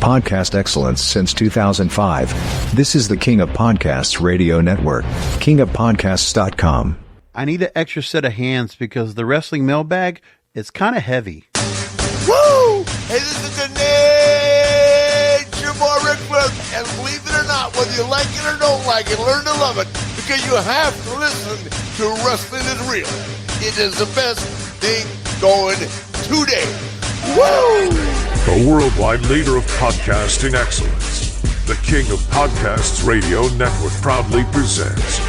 podcast excellence since 2005. This is the King of Podcasts radio network, KingOfPodcasts.com. I need an extra set of hands because the wrestling mailbag is kind of heavy. Woo! Hey, this is the Nature Boy Rick Flair, and believe it or not, whether you like it or don't like it, learn to love it, because you have to listen to Wrestling is Real. It is the best thing going today. Woo! The worldwide leader of podcasting excellence, the King of Podcasts radio network proudly presents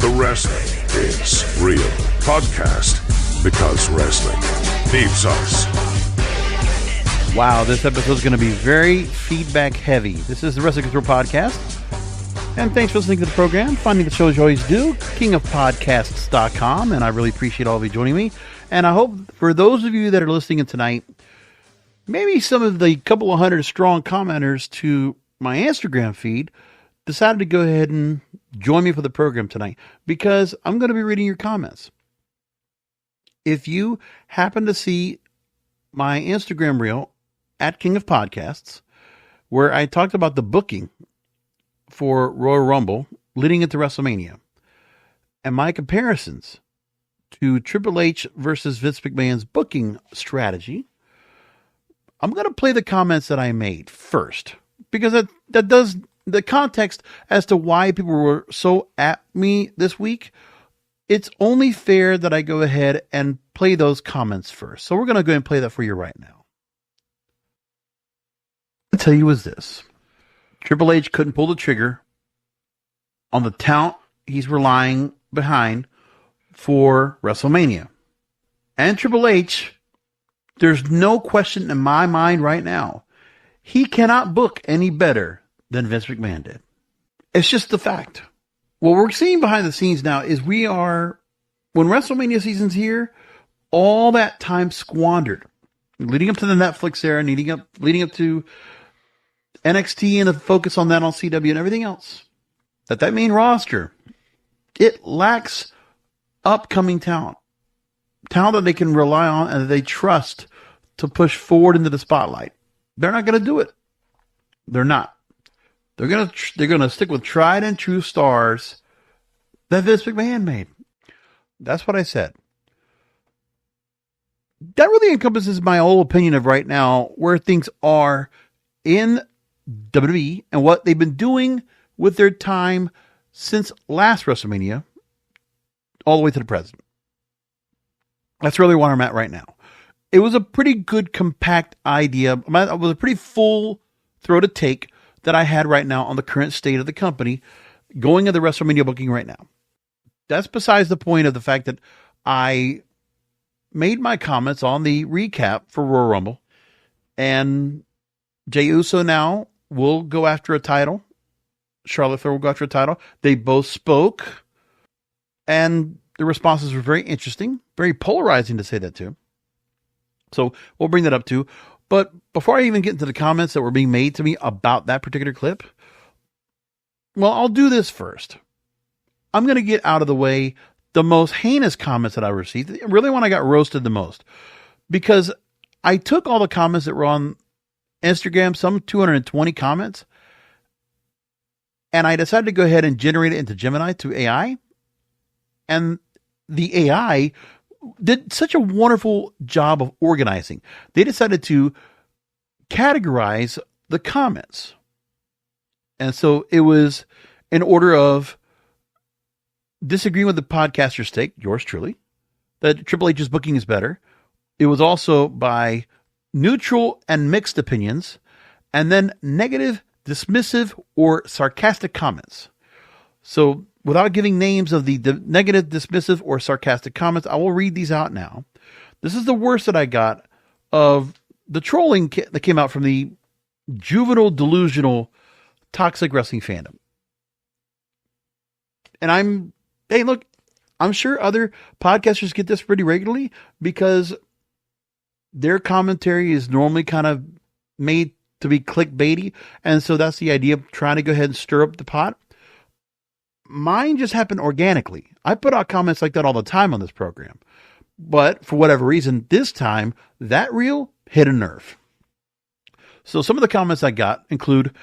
the Wrestling is Real podcast, because wrestling needs us. Wow, this episode is going to be very feedback heavy. This is the Wrestling is Real podcast, and thanks for listening to the program. Finding the shows you always do, KingOfPodcasts.com, and I really appreciate all of you joining me. And I hope for those of you that are listening tonight, maybe some of the couple of hundred strong commenters to my Instagram feed decided to go ahead and join me for the program tonight, because I'm going to be reading your comments. If you happen to see my Instagram reel at King of Podcasts, where I talked about the booking for Royal Rumble leading into WrestleMania and my comparisons to Triple H versus Vince McMahon's booking strategy, I'm going to play the comments that I made first, because that does the context as to why people were so at me this week. It's only fair that I go ahead and play those comments first. So we're going to go ahead and play that for you right now. I'll tell you is this. Triple H couldn't pull the trigger on the talent he's relying behind for WrestleMania. And Triple H, there's no question in my mind right now, he cannot book any better than Vince McMahon did. It's just the fact. What we're seeing behind the scenes now is when WrestleMania season's here, all that time squandered, leading up to the Netflix era, leading up to NXT and a focus on that on CW and everything else. That main roster, it lacks upcoming talent that they can rely on and that they trust to push forward into the spotlight. They're not going to do it. They're not. They're going to stick with tried and true stars that Vince McMahon made. That's what I said. That really encompasses my whole opinion of right now where things are in WWE and what they've been doing with their time since last WrestleMania all the way to the present. That's really where I'm at right now. It was a pretty good, compact idea. It was a pretty full-throated take that I had right now on the current state of the company going into the WrestleMania booking right now. That's besides the point of the fact that I made my comments on the recap for Royal Rumble, and Jey Uso now will go after a title. Charlotte Flair will go after a title. They both spoke, and the responses were very interesting, very polarizing to say that too. So we'll bring that up too. But before I even get into the comments that were being made to me about that particular clip, well, I'll do this first. I'm going to get out of the way the most heinous comments that I received, really when I got roasted the most, because I took all the comments that were on Instagram, some 220 comments, and I decided to go ahead and generate it into Gemini to AI. And the AI did such a wonderful job of organizing. They decided to categorize the comments. And so it was in order of disagreeing with the podcaster's take, yours truly, that Triple H's booking is better. It was also by neutral and mixed opinions, and then negative, dismissive, or sarcastic comments. So without giving names of the negative, dismissive, or sarcastic comments, I will read these out now. This is the worst that I got of the trolling that came out from the juvenile, delusional, toxic wrestling fandom. And I'm sure other podcasters get this pretty regularly because their commentary is normally kind of made to be clickbaity. And so that's the idea of trying to go ahead and stir up the pot. Mine just happened organically. I put out comments like that all the time on this program. But for whatever reason, this time, that reel hit a nerve. So some of the comments I got include,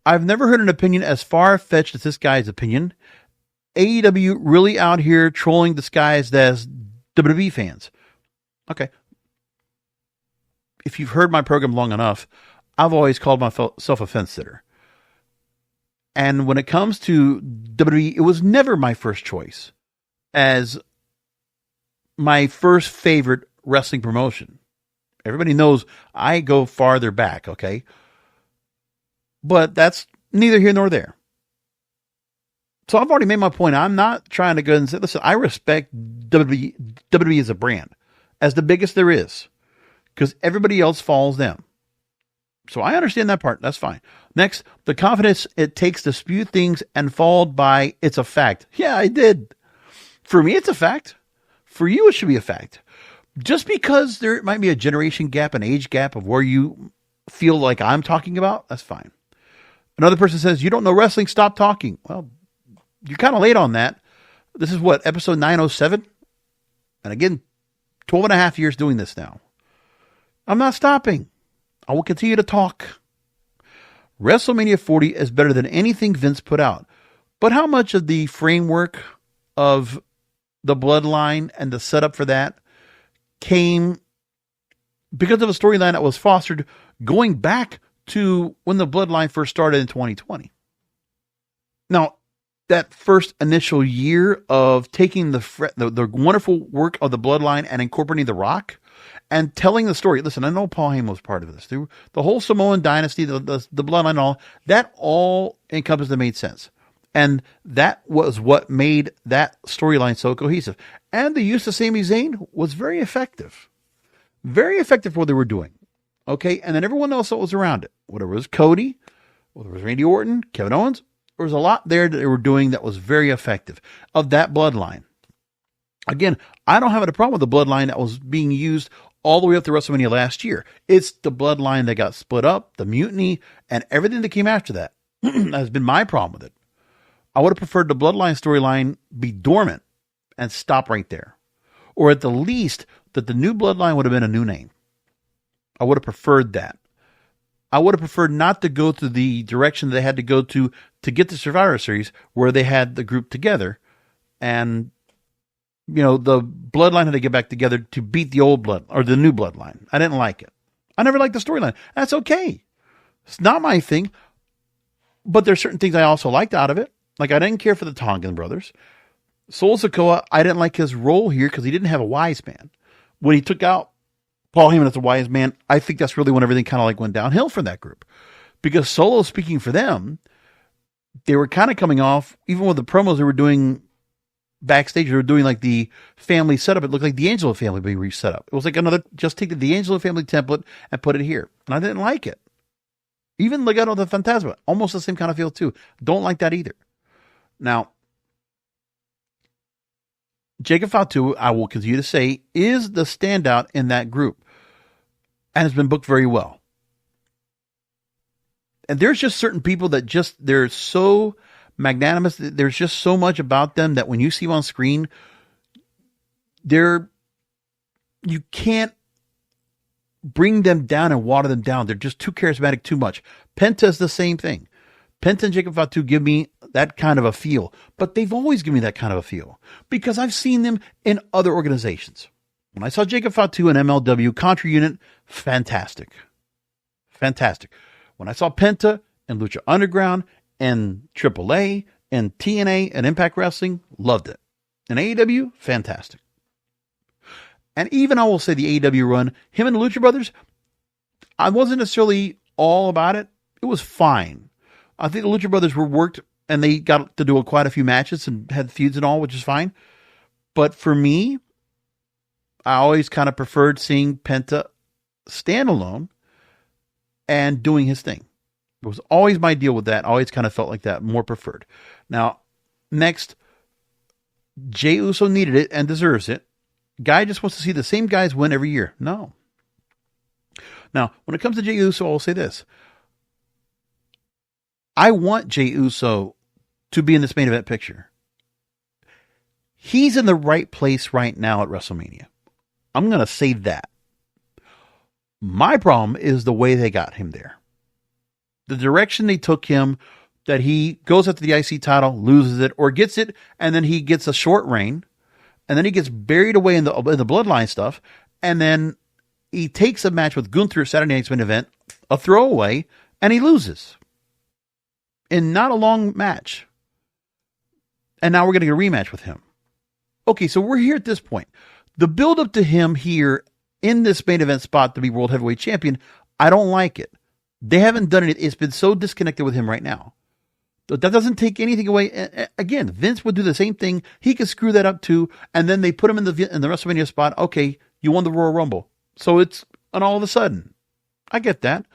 I've never heard an opinion as far-fetched as this guy's opinion. AEW really out here trolling disguised as WWE fans. Okay. If you've heard my program long enough, I've always called myself a fence sitter. And when it comes to WWE, it was never my first choice as my first favorite wrestling promotion. Everybody knows I go farther back, okay? But that's neither here nor there. So I've already made my point. I'm not trying to go and say, listen, I respect WWE as a brand, as the biggest there is, because everybody else follows them. So I understand that part. That's fine. Next, the confidence it takes to spew things and followed by, it's a fact. Yeah, I did. For me, it's a fact. For you, it should be a fact. Just because there might be a generation gap, an age gap of where you feel like I'm talking about, that's fine. Another person says, you don't know wrestling, stop talking. Well, you're kind of late on that. This is what, episode 907? And again, 12 and a half years doing this now. I'm not stopping. I will continue to talk. WrestleMania 40 is better than anything Vince put out. But how much of the framework of the bloodline and the setup for that came because of a storyline that was fostered going back to when the bloodline first started in 2020? Now, that first initial year of taking the wonderful work of the bloodline and incorporating The Rock and telling the story. Listen, I know Paul Heyman was part of this. The whole Samoan dynasty, the bloodline and all, that all encompassed and made sense. And that was what made that storyline so cohesive. And the use of Sami Zayn was very effective. Very effective for what they were doing. Okay, and then everyone else that was around it. Whether it was Cody, whether it was Randy Orton, Kevin Owens, there was a lot there that they were doing that was very effective of that bloodline. Again, I don't have a problem with the bloodline that was being used all the way up to WrestleMania last year. It's the bloodline that got split up, the mutiny, and everything that came after that. That has been my problem with it. I would have preferred the bloodline storyline be dormant and stop right there. Or at the least, that the new bloodline would have been a new name. I would have preferred that. I would have preferred not to go to the direction they had to go to get the Survivor Series, where they had the group together, and the bloodline had to get back together to beat the old blood or the new bloodline. I didn't like it. I never liked the storyline. That's okay. It's not my thing, but there's certain things I also liked out of it. Like I didn't care for the Tongan brothers. Solo Sikoa, I didn't like his role here because he didn't have a wise man. When he took out Paul Heyman as a wise man, I think that's really when everything kind of like went downhill for that group. Because Solo, speaking for them, they were kind of coming off, even with the promos they were doing backstage, they were doing like the family setup. It looked like the D'Angelo family being reset up. It was like another, just take the D'Angelo family template and put it here. And I didn't like it. Even Legado del Fantasma, almost the same kind of feel too. Don't like that either. Now, Jacob Fatu, I will continue to say, is the standout in that group and has been booked very well. And there's just certain people that they're so magnanimous. There's just so much about them that when you see them on screen, you can't bring them down and water them down. They're just too charismatic, too much. Penta is the same thing. Penta and Jacob Fatu give me that kind of a feel, but they've always given me that kind of a feel because I've seen them in other organizations. When I saw Jacob Fatu in MLW Contra Unit, fantastic. Fantastic. When I saw Penta and Lucha Underground and AAA and TNA and Impact Wrestling, loved it. And AEW, fantastic. And even I will say the AEW run, him and the Lucha Brothers, I wasn't necessarily all about it. It was fine. I think the Lucha Brothers were worked and they got to do quite a few matches and had feuds and all, which is fine. But for me, I always kind of preferred seeing Penta standalone and doing his thing. It was always my deal with that. I always kind of felt like that, more preferred. Now, next, Jey Uso needed it and deserves it. Guy just wants to see the same guys win every year. No. Now, when it comes to Jey Uso, I'll say this. I want Jey Uso to be in this main event picture. He's in the right place right now at WrestleMania. I'm going to say that. My problem is the way they got him there. The direction they took him, that he goes after the IC title, loses it, or gets it, and then he gets a short reign, and then he gets buried away in the bloodline stuff, and then he takes a match with Gunther Saturday Night's Main Event, a throwaway, and he loses. In not a long match. And now we're getting a rematch with him. Okay, so we're here at this point. The build up to him here in this main event spot to be World Heavyweight Champion, I don't like it. They haven't done it. It's been so disconnected with him right now. That doesn't take anything away. Again, Vince would do the same thing. He could screw that up too. And then they put him in the WrestleMania spot. Okay, you won the Royal Rumble. So it's an all of a sudden. I get that.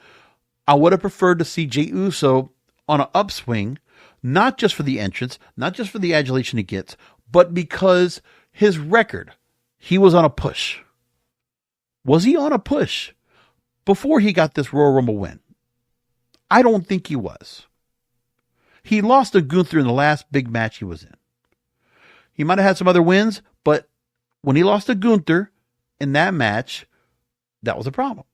I would have preferred to see Jey Uso on an upswing, not just for the entrance, not just for the adulation he gets, but because his record, he was on a push. Was he on a push before he got this Royal Rumble win? I don't think he was. He lost to Gunther in the last big match he was in. He might have had some other wins, but when he lost to Gunther in that match, that was a problem.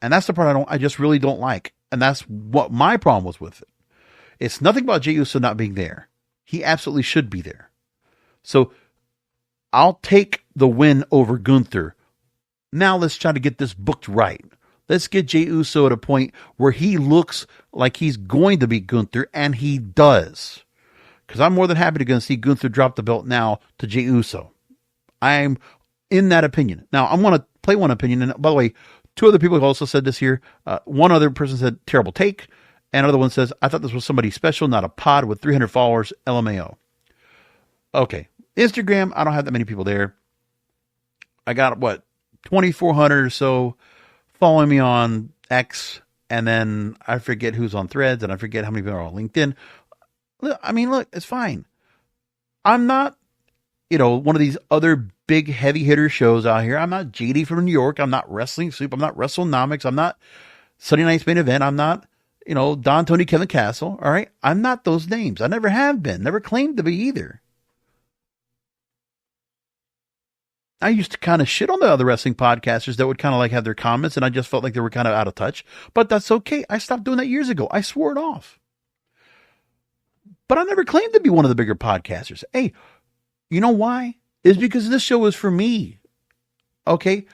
And that's the part I just really don't like. And that's what my problem was with it. It's nothing about Jey Uso not being there. He absolutely should be there. So I'll take the win over Gunther. Now let's try to get this booked right. Let's get Jey Uso at a point where he looks like he's going to beat Gunther, and he does. Because I'm more than happy to see Gunther drop the belt now to Jey Uso. I'm in that opinion. Now, I'm going to play one opinion. And by the way, two other people have also said this here. One other person said, terrible take. And another one says, I thought this was somebody special, not a pod with 300 followers, LMAO. Okay. Instagram, I don't have that many people there. I got, 2,400 or so following me on X, and then I forget who's on Threads, and I forget how many people are on LinkedIn. I mean, look, it's fine. I'm not, one of these other big heavy hitter shows out here. I'm not JD from New York. I'm not Wrestling Soup. I'm not WrestleNomics. I'm not Sunday Night's Main Event. I'm not, Don, Tony, Kevin Castle. All right. I'm not those names. I never have been. Never claimed to be either. I used to kind of shit on the other wrestling podcasters that would kind of like have their comments, and I just felt like they were kind of out of touch. But that's okay. I stopped doing that years ago. I swore it off. But I never claimed to be one of the bigger podcasters. Hey, you know why? It's because this show is for me. Okay?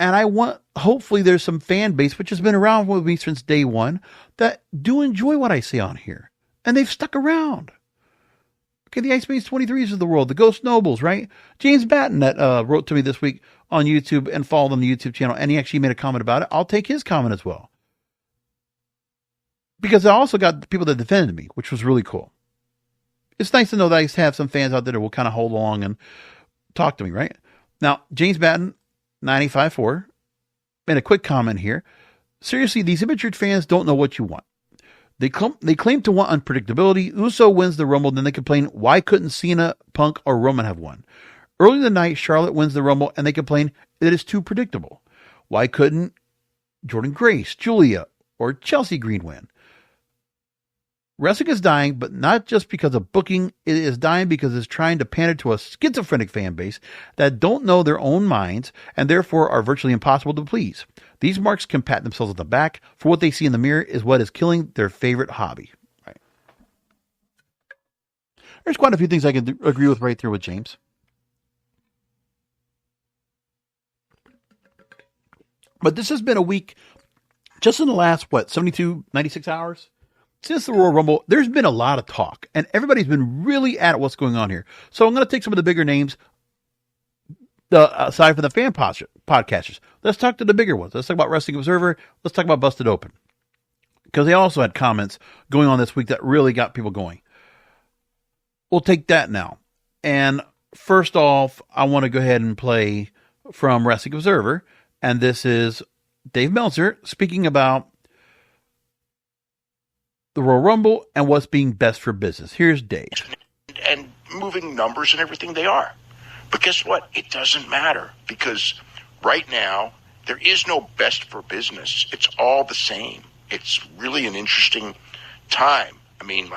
And hopefully there's some fan base, which has been around with me since day one, that do enjoy what I say on here. And they've stuck around. Okay, the Ice Maid's 23s of the world, the Ghost Nobles, right? James Batten that wrote to me this week on YouTube and followed on the YouTube channel, and he actually made a comment about it. I'll take his comment as well. Because I also got the people that defended me, which was really cool. It's nice to know that I have some fans out there that will kind of hold along and talk to me, right? Now, James Batten, 95.4, made a quick comment here. Seriously, these immature fans don't know what you want. They claim to want unpredictability. Uso wins the Rumble, then they complain, why couldn't Cena, Punk, or Roman have won? Early in the night, Charlotte wins the Rumble, and they complain it is too predictable. Why couldn't Jordynne Grace, Julia, or Chelsea Green win? Wrestling is dying, but not just because of booking. It is dying because it's trying to pander to a schizophrenic fan base that don't know their own minds and therefore are virtually impossible to please. These marks can pat themselves on the back for what they see in the mirror is what is killing their favorite hobby. Right. There's quite a few things I can agree with right there with James. But this has been a week, just in the last, 72, 96 hours? Since the Royal Rumble, there's been a lot of talk, and everybody's been really at what's going on here. So I'm going to take some of the bigger names, aside from the fan podcasters. Let's talk to the bigger ones. Let's talk about Wrestling Observer. Let's talk about Busted Open. Because they also had comments going on this week that really got people going. We'll take that now. And first off, I want to go ahead and play from Wrestling Observer. And this is Dave Meltzer speaking about the Royal Rumble and what's being best for business. Here's Dave. And moving numbers and everything, they are. But guess what? It doesn't matter, because right now there is no best for business. It's all the same. It's really an interesting time. I mean,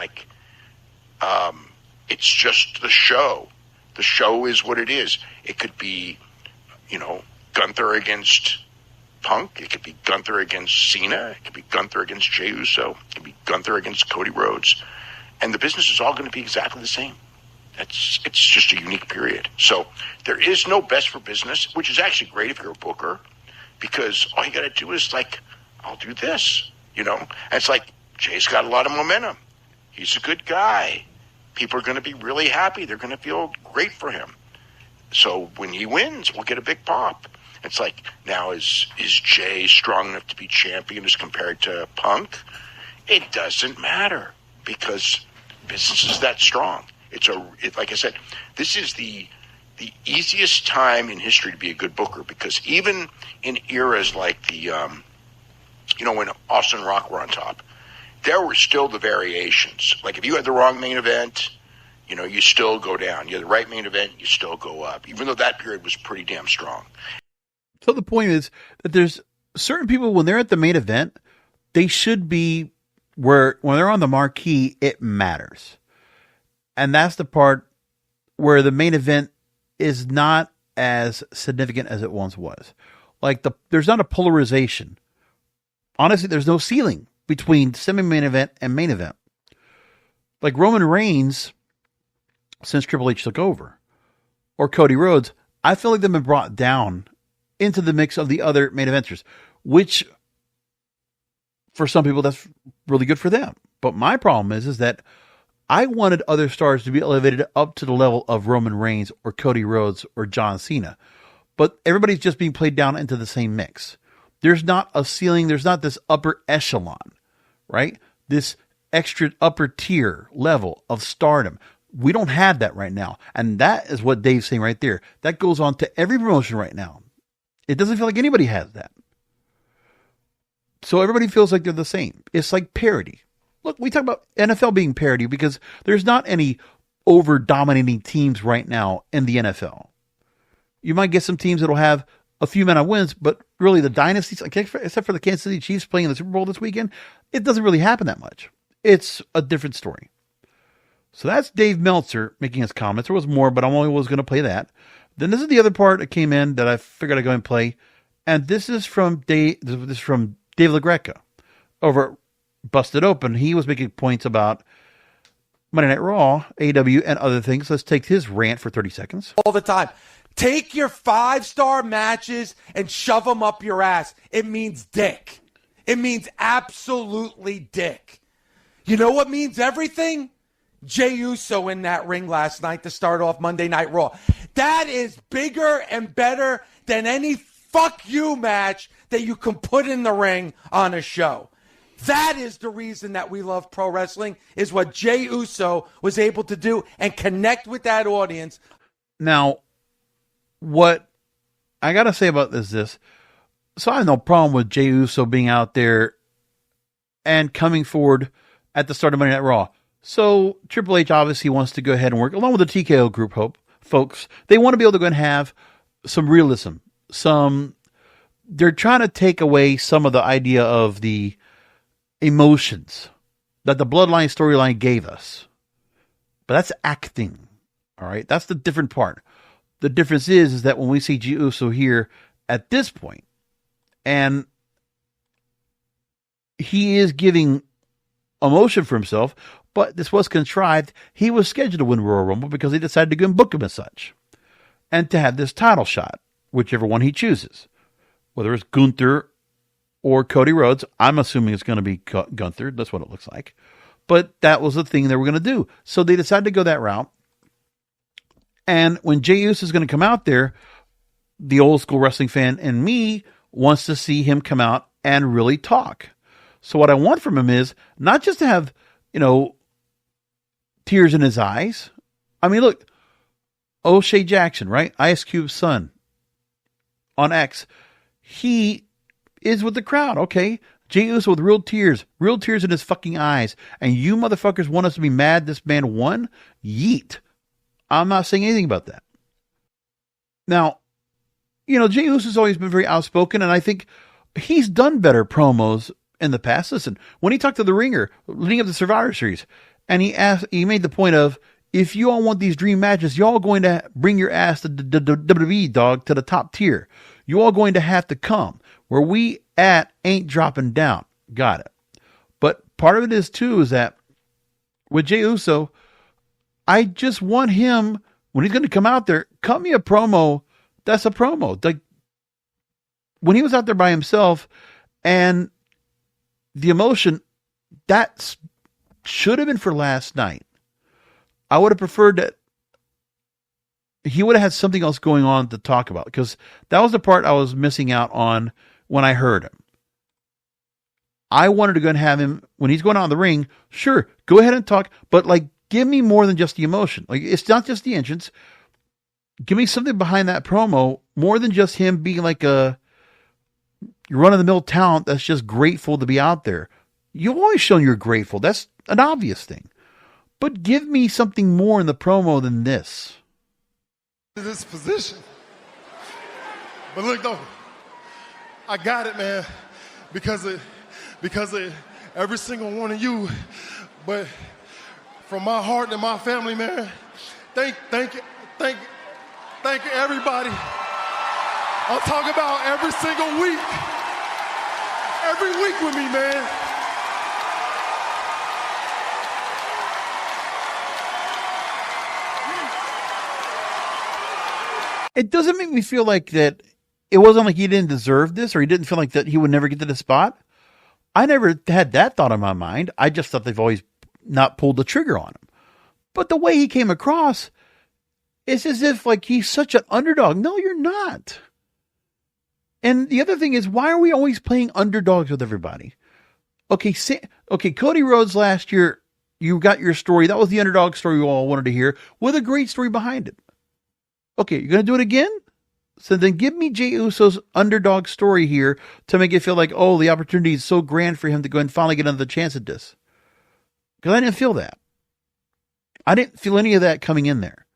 it's just the show. The show is what it is. It could be, Gunther against Punk. It could be Gunther against Cena. It could be Gunther against Jey Uso. It could be Gunther against Cody Rhodes. And the business is all going to be exactly the same. It's just a unique period. So there is no best for business, which is actually great if you're a booker, because all you got to do is like, I'll do this, you know? And it's like, Jay's got a lot of momentum. He's a good guy. People are going to be really happy. They're going to feel great for him. So when he wins, we'll get a big pop. It's like, now is Jay strong enough to be champion as compared to Punk? It doesn't matter, because business is that strong. Like I said, this is the easiest time in history to be a good booker, because even in eras like when Austin and Rock were on top, there were still the variations. Like if you had the wrong main event, you still go down. You had the right main event, you still go up, even though that period was pretty damn strong. So the point is that there's certain people, when they're at the main event, they should be when they're on the marquee, it matters. And that's the part where the main event is not as significant as it once was. Like there's not a polarization. Honestly, there's no ceiling between semi-main event and main event. Like Roman Reigns, since Triple H took over, or Cody Rhodes, I feel like they've been brought down into the mix of the other main eventers, which for some people, that's really good for them. But my problem is that I wanted other stars to be elevated up to the level of Roman Reigns or Cody Rhodes or John Cena. But everybody's just being played down into the same mix. There's not a ceiling. There's not this upper echelon, right? This extra upper tier level of stardom. We don't have that right now. And that is what Dave's saying right there. That goes on to every promotion right now. It doesn't feel like anybody has that. So everybody feels like they're the same. It's like parody. Look, we talk about NFL being parody because there's not any over-dominating teams right now in the NFL. You might get some teams that'll have a few amount of wins, but really the dynasties, except for the Kansas City Chiefs playing in the Super Bowl this weekend, it doesn't really happen that much. It's a different story. So that's Dave Meltzer making his comments. There was more, but I only was going to play that. Then this is the other part that came in that I figured I'd go and play. And this is from Dave LaGreca over at Busted Open. He was making points about Monday Night Raw, AEW, and other things. Let's take his rant for 30 seconds. All the time. Take your 5-star matches and shove them up your ass. It means dick. It means absolutely dick. You know what means everything? Jey Uso in that ring last night to start off Monday Night Raw. That is bigger and better than any fuck you match that you can put in the ring on a show. That is the reason that we love pro wrestling, is what Jey Uso was able to do and connect with that audience. Now, what I got to say about this, so I have no problem with Jey Uso being out there and coming forward at the start of Monday Night Raw. So Triple H obviously wants to go ahead and work, along with the TKO group, folks. They want to be able to go and have some realism. They're trying to take away some of the idea of the emotions that the Bloodline storyline gave us. But that's acting, all right? That's the different part. The difference is that when we see Jey Uso here at this point, and he is giving emotion for himself, but this was contrived. He was scheduled to win Royal Rumble because they decided to go and book him as such. And to have this title shot, whichever one he chooses. Whether it's Gunther or Cody Rhodes, I'm assuming it's going to be Gunther. That's what it looks like. But that was the thing they were going to do. So they decided to go that route. And when Jey Uso is going to come out there, the old school wrestling fan in me wants to see him come out and really talk. So what I want from him is not just to have, tears in his eyes. I mean, look, O'Shea Jackson, right? Ice Cube's son on X. He is with the crowd, okay? Jey Uso with real tears in his fucking eyes. And you motherfuckers want us to be mad this man won? Yeet. I'm not saying anything about that. Now, Jey Uso's always been very outspoken, and I think he's done better promos in the past. Listen, when he talked to the Ringer leading up to Survivor Series, and he made the point of, if you all want these dream matches, you all going to bring your ass to WWE, dog, to the top tier. You all going to have to come. Where we at ain't dropping down. Got it. But part of it is too, is that with Jey Uso, I just want him, when he's going to come out there, cut me a promo. That's a promo. Like when he was out there by himself and the emotion, that should have been for last night. I would have preferred that he would have had something else going on to talk about, because that was the part I was missing out on when I heard him. I wanted to go and have him, when he's going out in the ring, sure, go ahead and talk, but like, give me more than just the emotion. Like, it's not just the entrance. Give me something behind that promo, more than just him being like a run-of-the-mill talent that's just grateful to be out there. You've always shown you're grateful. That's an obvious thing. But give me something more in the promo than this. This position. But look, though, I got it, man, because of every single one of you. But from my heart and my family, man, thank you, everybody. I'll talk about every single week. Every week with me, man. It doesn't make me feel like that it wasn't like he didn't deserve this, or he didn't feel like that he would never get to the spot. I never had that thought in my mind. I just thought they've always not pulled the trigger on him. But the way he came across, it's as if like he's such an underdog. No, you're not. And the other thing is, why are we always playing underdogs with everybody? Okay, Cody Rhodes last year, you got your story. That was the underdog story you all wanted to hear, with a great story behind it. Okay, you're going to do it again? So then give me Jey Uso's underdog story here to make it feel like, oh, the opportunity is so grand for him to go and finally get another chance at this. Because I didn't feel that. I didn't feel any of that coming in there.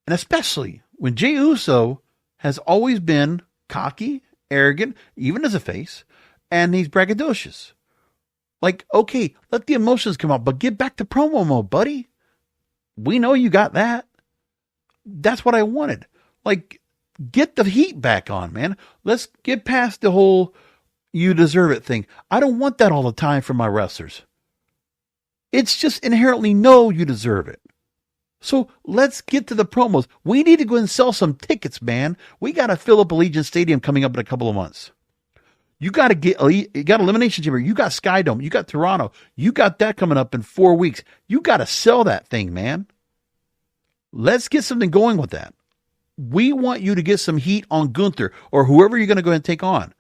And especially when Jey Uso has always been cocky, arrogant, even as a face, and he's braggadocious. Like, okay, let the emotions come out, but get back to promo mode, buddy. We know you got that. That's what I wanted. Like, get the heat back on, man. Let's get past the whole you deserve it thing. I don't want that all the time from my wrestlers. It's just inherently no, you deserve it. So let's get to the promos. We need to go and sell some tickets, man. We got to fill up Allegiant Stadium coming up in a couple of months. You got Elimination Chamber. You got Skydome. You got Toronto. You got that coming up in 4 weeks. You got to sell that thing, man. Let's get something going with that. We want you to get some heat on Gunther or whoever you're going to go ahead and take on.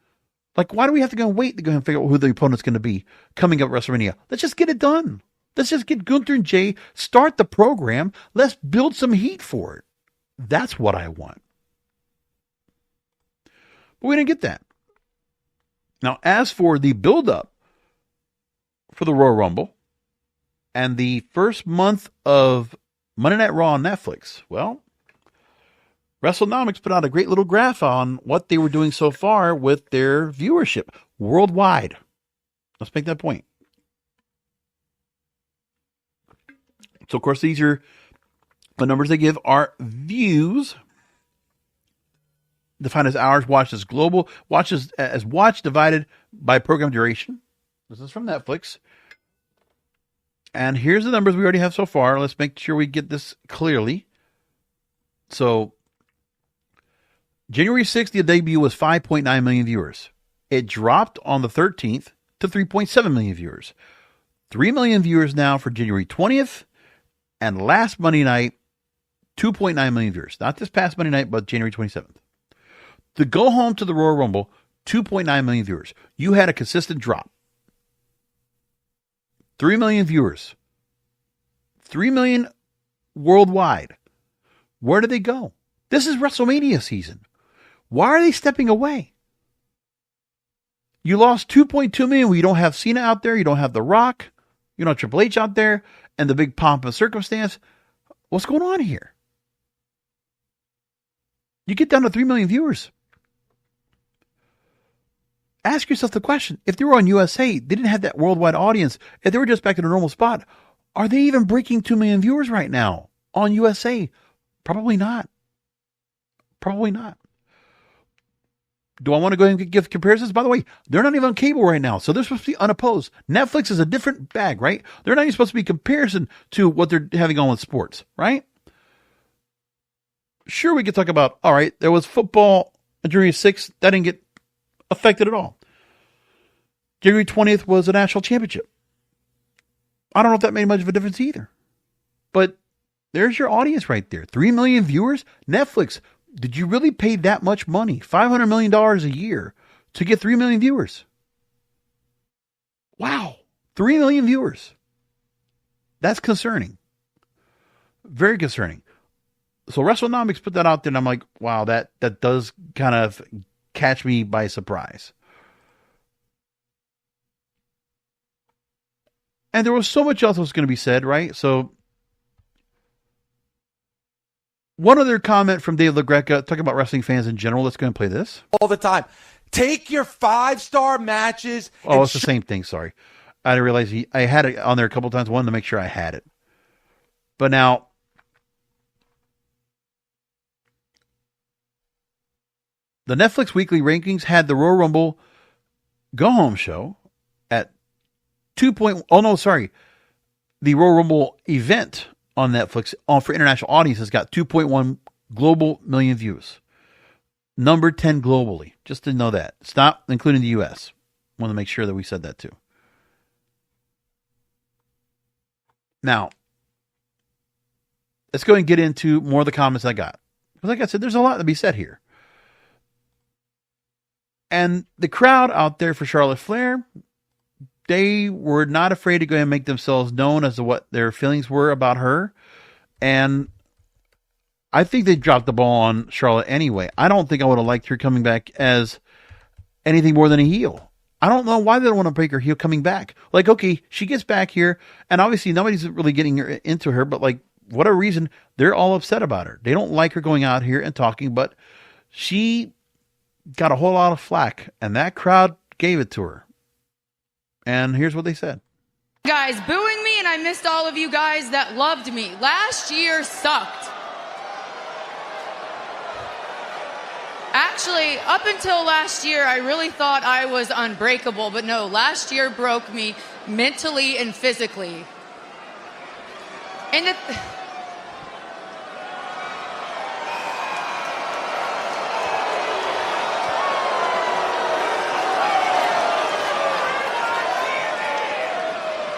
Like, why do we have to go and wait to go ahead and figure out who the opponent's going to be coming up at WrestleMania? Let's just get it done. Let's just get Gunther and Jay, start the program. Let's build some heat for it. That's what I want. But we didn't get that. Now, as for the build-up for the Royal Rumble and the first month of Monday Night Raw on Netflix, well, WrestleNomics put out a great little graph on what they were doing so far with their viewership worldwide. Let's make that point. So, of course, these are the numbers they give are views, defined as hours watched as global, watches as watch divided by program duration. This is from Netflix. And here's the numbers we already have so far. Let's make sure we get this clearly. So, January 6th, the debut was 5.9 million viewers. It dropped on the 13th to 3.7 million viewers. 3 million viewers now for January 20th. And last Monday night, 2.9 million viewers. Not this past Monday night, but January 27th. To go home to the Royal Rumble, 2.9 million viewers. You had a consistent drop. 3 million viewers. 3 million worldwide. Where did they go? This is WrestleMania season. Why are they stepping away? You lost 2.2 million. You don't have Cena out there. You don't have The Rock. You don't have Triple H out there. And the big pomp and circumstance. What's going on here? You get down to 3 million viewers. Ask yourself the question. If they were on USA, they didn't have that worldwide audience. If they were just back in a normal spot, are they even breaking 2 million viewers right now on USA? Probably not. Probably not. Do I want to go ahead and give comparisons? By the way, they're not even on cable right now, so they're supposed to be unopposed. Netflix is a different bag, right? They're not even supposed to be comparison to what they're having on with sports, right? Sure, we could talk about, all right, there was football on January 6th. That didn't get affected at all. January 20th was a national championship. I don't know if that made much of a difference either. But there's your audience right there. 3 million viewers. Netflix, did you really pay that much money, $500 million a year, to get 3 million viewers? Wow. 3 million viewers. That's concerning. Very concerning. So WrestleNomics put that out there, and I'm like, wow, that does kind of catch me by surprise. And there was so much else that was going to be said, right? So one other comment from Dave LaGreca talking about wrestling fans in general. Let's go and play this. All the time. Take your 5-star matches. Oh, it's the same thing. Sorry. I didn't realize I had it on there a couple times. Wanted to make sure I had it. But now, the Netflix weekly rankings had the Royal Rumble Go Home show at 2. The Royal Rumble event on Netflix for international audiences got 2.1 global million views. Number 10 globally. Just to know that. It's not including the U.S. Want to make sure that we said that too. Now, let's go and get into more of the comments I got. Because like I said, there's a lot to be said here. And the crowd out there for Charlotte Flair, they were not afraid to go ahead and make themselves known as to what their feelings were about her. And I think they dropped the ball on Charlotte anyway. I don't think I would have liked her coming back as anything more than a heel. I don't know why they don't want to break her heel coming back. Like, okay, she gets back here, and obviously nobody's really getting her into her, but like, whatever reason, they're all upset about her. They don't like her going out here and talking, but she got a whole lot of flack, and that crowd gave it to her. And here's what they said. Guys booing me, and I missed all of you guys that loved me. Last year sucked. Actually, up until last year, I really thought I was unbreakable, but no, last year broke me mentally and physically. And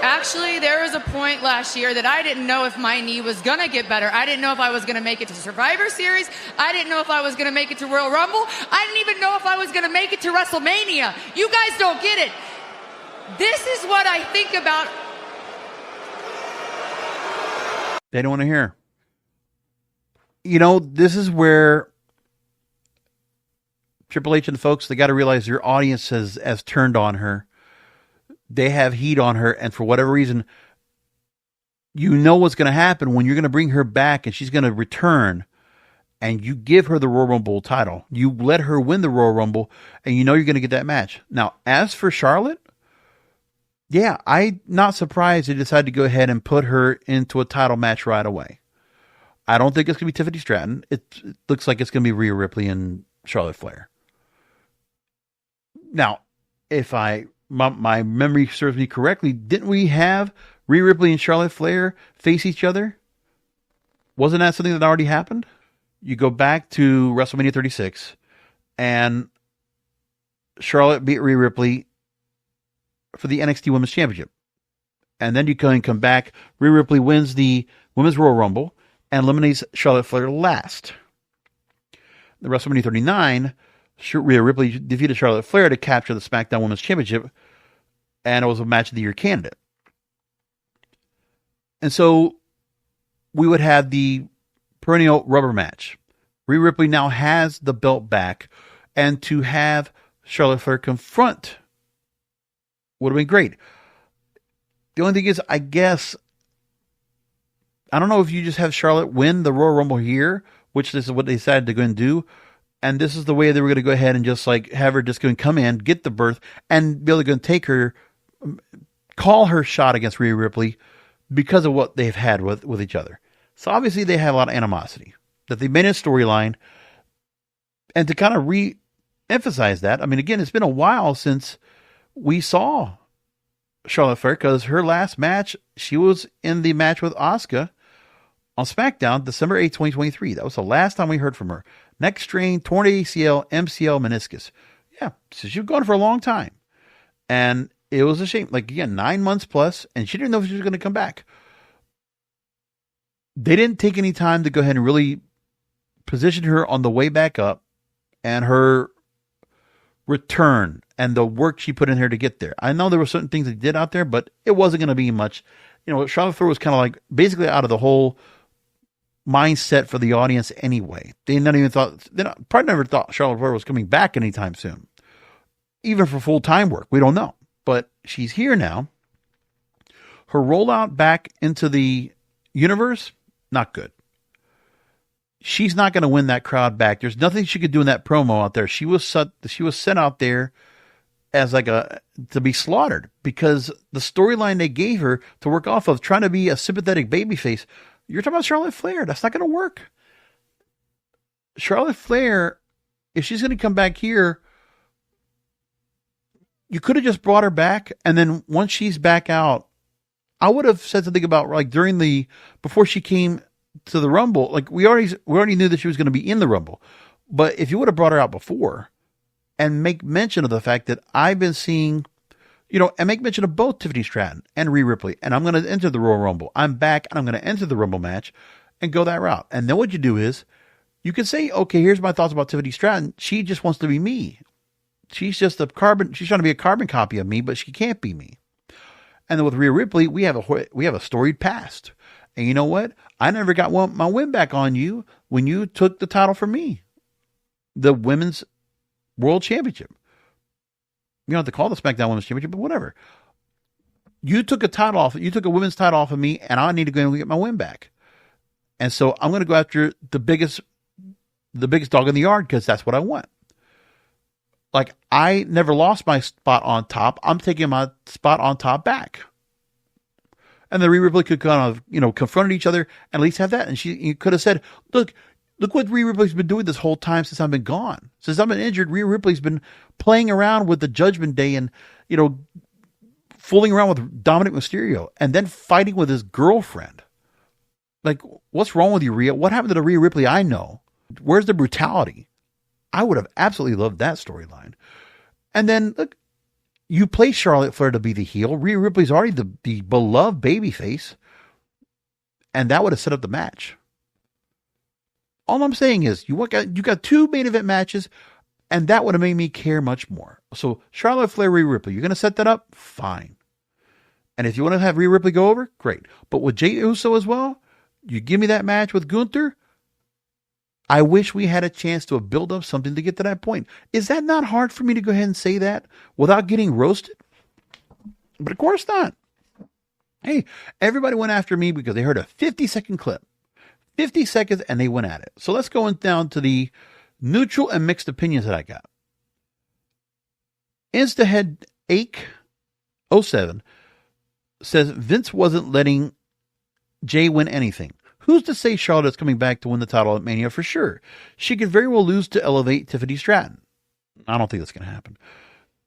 actually, there was a point last year that I didn't know if my knee was going to get better. I didn't know if I was going to make it to Survivor Series. I didn't know if I was going to make it to Royal Rumble. I didn't even know if I was going to make it to WrestleMania. You guys don't get it. This is what I think about. They don't want to hear. You know, this is where Triple H and the folks, they got to realize your audience has turned on her. They have heat on her, and for whatever reason, you know what's going to happen when you're going to bring her back and she's going to return, and you give her the Royal Rumble title. You let her win the Royal Rumble, and you know you're going to get that match. Now, as for Charlotte, yeah, I'm not surprised they decided to go ahead and put her into a title match right away. I don't think it's going to be Tiffany Stratton. It looks like it's going to be Rhea Ripley and Charlotte Flair. Now, if my memory serves me correctly, didn't we have Rhea Ripley and Charlotte Flair face each other? Wasn't that something that already happened? You go back to WrestleMania 36, and Charlotte beat Rhea Ripley for the NXT Women's Championship. And then you can come back, Rhea Ripley wins the Women's Royal Rumble and eliminates Charlotte Flair last. The WrestleMania 39, Rhea Ripley defeated Charlotte Flair to capture the SmackDown Women's Championship, and it was a Match of the Year candidate. And so we would have the perennial rubber match. Rhea Ripley now has the belt back, and to have Charlotte Flair confront would have been great. The only thing is, I guess, I don't know if you just have Charlotte win the Royal Rumble here, which this is what they decided to go and do. And this is the way they were going to go ahead and just like have her just go and come in, get the berth, and be able to go and take her, call her shot against Rhea Ripley because of what they've had with each other. So obviously they have a lot of animosity that they made a storyline, and to kind of emphasize that. I mean, again, it's been a while since we saw Charlotte Flair, because her last match, she was in the match with Asuka on SmackDown, December 8th, 2023. That was the last time we heard from her. Neck strain, torn ACL, MCL, meniscus. Yeah, so she was gone for a long time. And it was a shame. Like, again, 9 months plus, and she didn't know if she was going to come back. They didn't take any time to go ahead and really position her on the way back up and her return and the work she put in here to get there. I know there were certain things they did out there, but it wasn't going to be much. You know, Charlotte Flair was kind of like basically out of the whole mindset for the audience anyway. They probably never thought Charlotte Flair was coming back anytime soon, even for full-time work. We don't know, but she's here now. Her rollout back into the universe, not good. She's not going to win that crowd back. There's nothing she could do in that promo out there. She was sent out there as to be slaughtered, because the storyline they gave her to work off of, trying to be a sympathetic babyface. You're talking about Charlotte Flair. That's not going to work. Charlotte Flair, if she's going to come back here, you could have just brought her back, and then once she's back out, I would have said something about, like, before she came to the Rumble, like, we already knew that she was going to be in the Rumble, but if you would have brought her out before and make mention of the fact that I've been seeing, and make mention of both Tiffany Stratton and Rhea Ripley, and I'm going to enter the Royal Rumble. I'm back, and I'm going to enter the Rumble match and go that route. And then what you do is you can say, okay, here's my thoughts about Tiffany Stratton. She just wants to be me. She's just she's trying to be a carbon copy of me, but she can't be me. And then with Rhea Ripley, we have a storied past. And you know what? I never got my win back on you when you took the title from me, the Women's World Championship. You don't have to call the SmackDown Women's Championship, but whatever. You took a women's title off of me, and I need to go and get my win back. And so I'm going to go after the biggest dog in the yard, because that's what I want. Like, I never lost my spot on top. I'm taking my spot on top back. And then Rhea Ripley could kind of, confront each other and at least have that. And you could have said, look what Rhea Ripley's been doing this whole time since I've been gone. Since I've been injured, Rhea Ripley's been playing around with the Judgment Day and, fooling around with Dominic Mysterio and then fighting with his girlfriend. Like, what's wrong with you, Rhea? What happened to the Rhea Ripley I know? Where's the brutality? I would have absolutely loved that storyline. And then, look, you play Charlotte Flair to be the heel. Rhea Ripley's already the beloved babyface. And that would have set up the match. All I'm saying is, you got two main event matches, and that would have made me care much more. So, Charlotte Flair, Rhea Ripley, you're going to set that up? Fine. And if you want to have Rhea Ripley go over, great. But with Jey Uso as well, you give me that match with Gunther, I wish we had a chance to build up something to get to that point. Is that not hard for me to go ahead and say that without getting roasted? But of course not. Hey, everybody went after me because they heard a 50-second clip. 50 seconds, and they went at it. So let's go down to the neutral and mixed opinions that I got. Instahead Ache 07 says Vince wasn't letting Jay win anything. Who's to say Charlotte's coming back to win the title at Mania for sure? She could very well lose to elevate Tiffany Stratton. I don't think that's going to happen.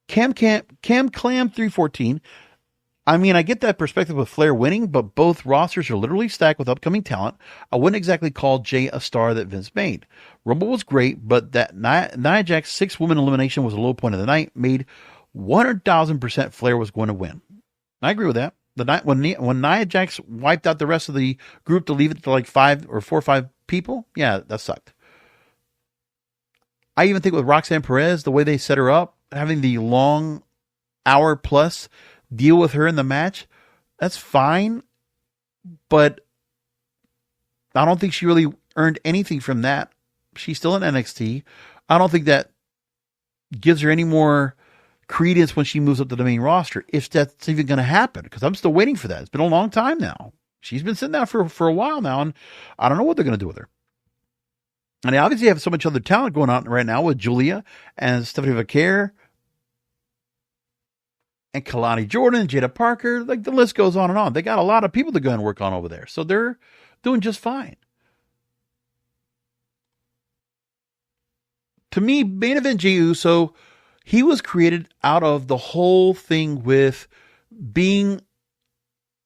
Cam Clam 314. I mean, I get that perspective with Flair winning, but both rosters are literally stacked with upcoming talent. I wouldn't exactly call Jay a star that Vince made. Rumble was great, but that Nia Jax 6-woman elimination was a low point of the night. Made 100,000% Flair was going to win. I agree with that. The night when Nia Jax wiped out the rest of the group to leave it to like 4 or 5 people, yeah, that sucked. I even think with Roxanne Perez, the way they set her up, having the long hour plus deal with her in the match, that's fine. But I don't think she really earned anything from that. She's still in NXT. I don't think that gives her any more credence when she moves up to the main roster, if that's even going to happen, because I'm still waiting for that. It's been a long time now. She's been sitting there for a while now, and I don't know what they're going to do with her. And they obviously have so much other talent going on right now with Julia and Stephanie Vaquer and Kalani Jordan and Jada Parker. Like, the list goes on and on. They got a lot of people to go and work on over there, so they're doing just fine. to me, main event Jey Uso, he was created out of the whole thing with being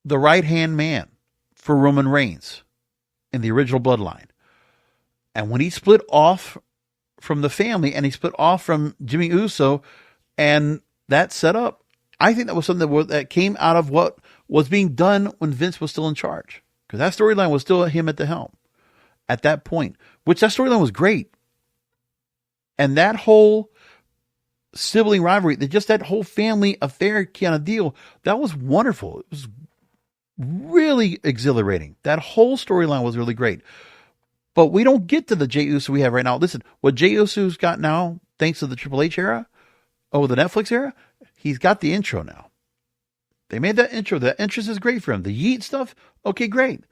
the right-hand man for Roman Reigns in the original bloodline. And when he split off from the family and he split off from Jimmy Uso and that set up, I think that was something that came out of what was being done when Vince was still in charge. Because that storyline was still him at the helm at that point, which that storyline was great. And that whole sibling rivalry, that whole family affair kind of deal, that was wonderful. It was really exhilarating. That whole storyline was really great. But we don't get to the Jey Uso we have right now. Listen, what Jey Uso's got now, thanks to the Triple H era, the Netflix era, he's got the intro now. They made that intro. That entrance is great for him. The yeet stuff, okay, great.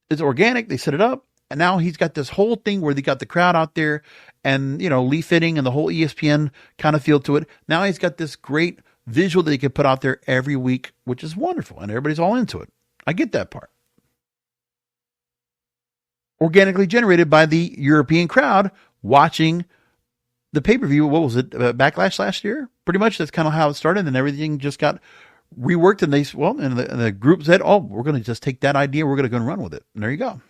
It's organic. They set it up. And now he's got this whole thing where they got the crowd out there and, Lee Fitting and the whole ESPN kind of feel to it. Now he's got this great visual that he can put out there every week, which is wonderful. And everybody's all into it. I get that part. Organically generated by the European crowd watching the pay-per-view. What was it? Backlash last year? Pretty much that's kind of how it started. And everything just got reworked. And the group said, we're going to just take that idea. We're going to go and run with it. And there you go.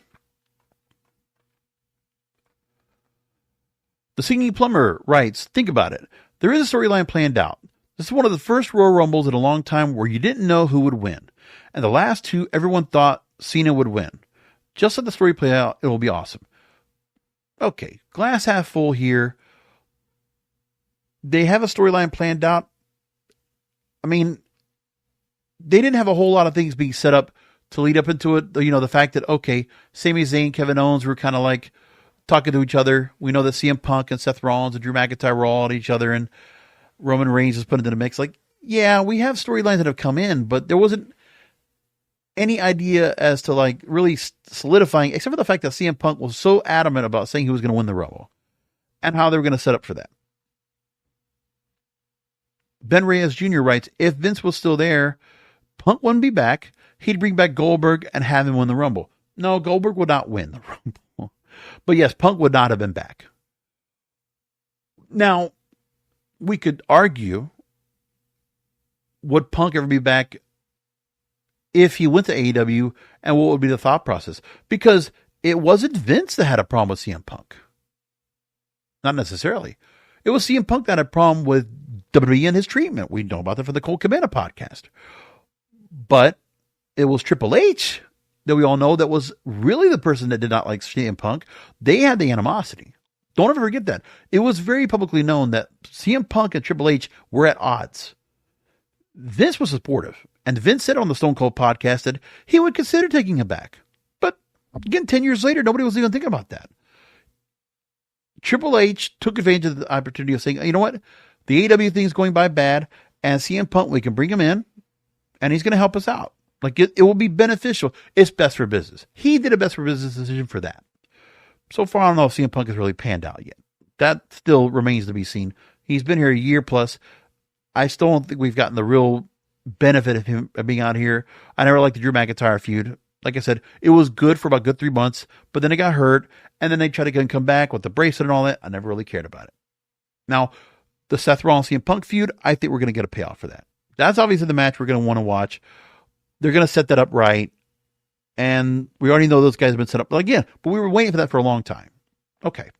The Singing Plumber writes, think about it. There is a storyline planned out. This is one of the first Royal Rumbles in a long time where you didn't know who would win. And the last two, everyone thought Cena would win. Just let the story play out. It will be awesome. Okay, glass half full here. They have a storyline planned out. I mean, they didn't have a whole lot of things being set up to lead up into it. The fact that, okay, Sami Zayn, Kevin Owens were kind of like talking to each other. We know that CM Punk and Seth Rollins and Drew McIntyre were all at each other, and Roman Reigns was put into the mix. Like, yeah, we have storylines that have come in, but there wasn't any idea as to like really solidifying, except for the fact that CM Punk was so adamant about saying he was going to win the Rumble and how they were going to set up for that. Ben Reyes Jr. writes, if Vince was still there, Punk wouldn't be back. He'd bring back Goldberg and have him win the Rumble. No, Goldberg would not win the Rumble. But yes, Punk would not have been back. Now, we could argue, would Punk ever be back if he went to AEW, and what would be the thought process? Because it wasn't Vince that had a problem with CM Punk. Not necessarily. It was CM Punk that had a problem with WWE and his treatment. We know about that for the Colt Cabana podcast. But it was Triple H that we all know that was really the person that did not like CM Punk. They had the animosity. Don't ever forget that. It was very publicly known that CM Punk and Triple H were at odds. Vince was supportive. And Vince said on the Stone Cold podcast that he would consider taking him back. But again, 10 years later, nobody was even thinking about that. Triple H took advantage of the opportunity of saying, you know what? The AEW thing is going by bad, and CM Punk, we can bring him in, and he's going to help us out. Like, it will be beneficial. It's best for business. He did a best for business decision for that. So far, I don't know if CM Punk has really panned out yet. That still remains to be seen. He's been here a year plus. I still don't think we've gotten the real benefit of him being out here. I never liked the Drew McIntyre feud. Like I said, it was good for about good 3 months, but then it got hurt, and then they tried to come back with the bracelet and all that. I never really cared about it. Now, the Seth Rollins CM Punk feud, I think we're going to get a payoff for that. That's obviously the match we're going to want to watch. They're going to set that up right, and we already know those guys have been set up. But again, but we were waiting for that for a long time. Okay.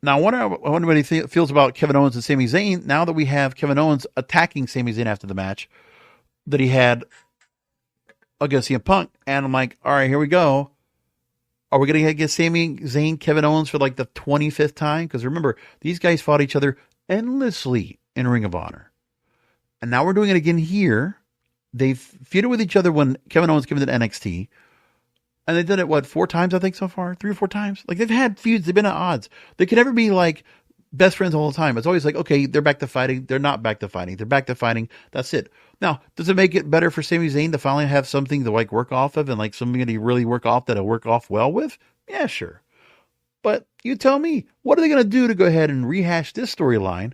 Now, I wonder how anybody feels about Kevin Owens and Sami Zayn now that we have Kevin Owens attacking Sami Zayn after the match that he had against CM Punk. And I'm like, all right, here we go. Are we going to get Sami Zayn, Kevin Owens for like the 25th time? Because remember, these guys fought each other endlessly in Ring of Honor. And now we're doing it again here. They've feuded with each other when Kevin Owens came to NXT. And they've done it, 4 times, I think, so far? 3 or 4 times? Like, they've had feuds. They've been at odds. They can never be, like, best friends all the time. It's always like, okay, they're back to fighting. They're not back to fighting. They're back to fighting. That's it. Now, does it make it better for Sami Zayn to finally have something to, like, work off of and, like, something to really work off that he'll work off well with? Yeah, sure. But you tell me, what are they going to do to go ahead and rehash this storyline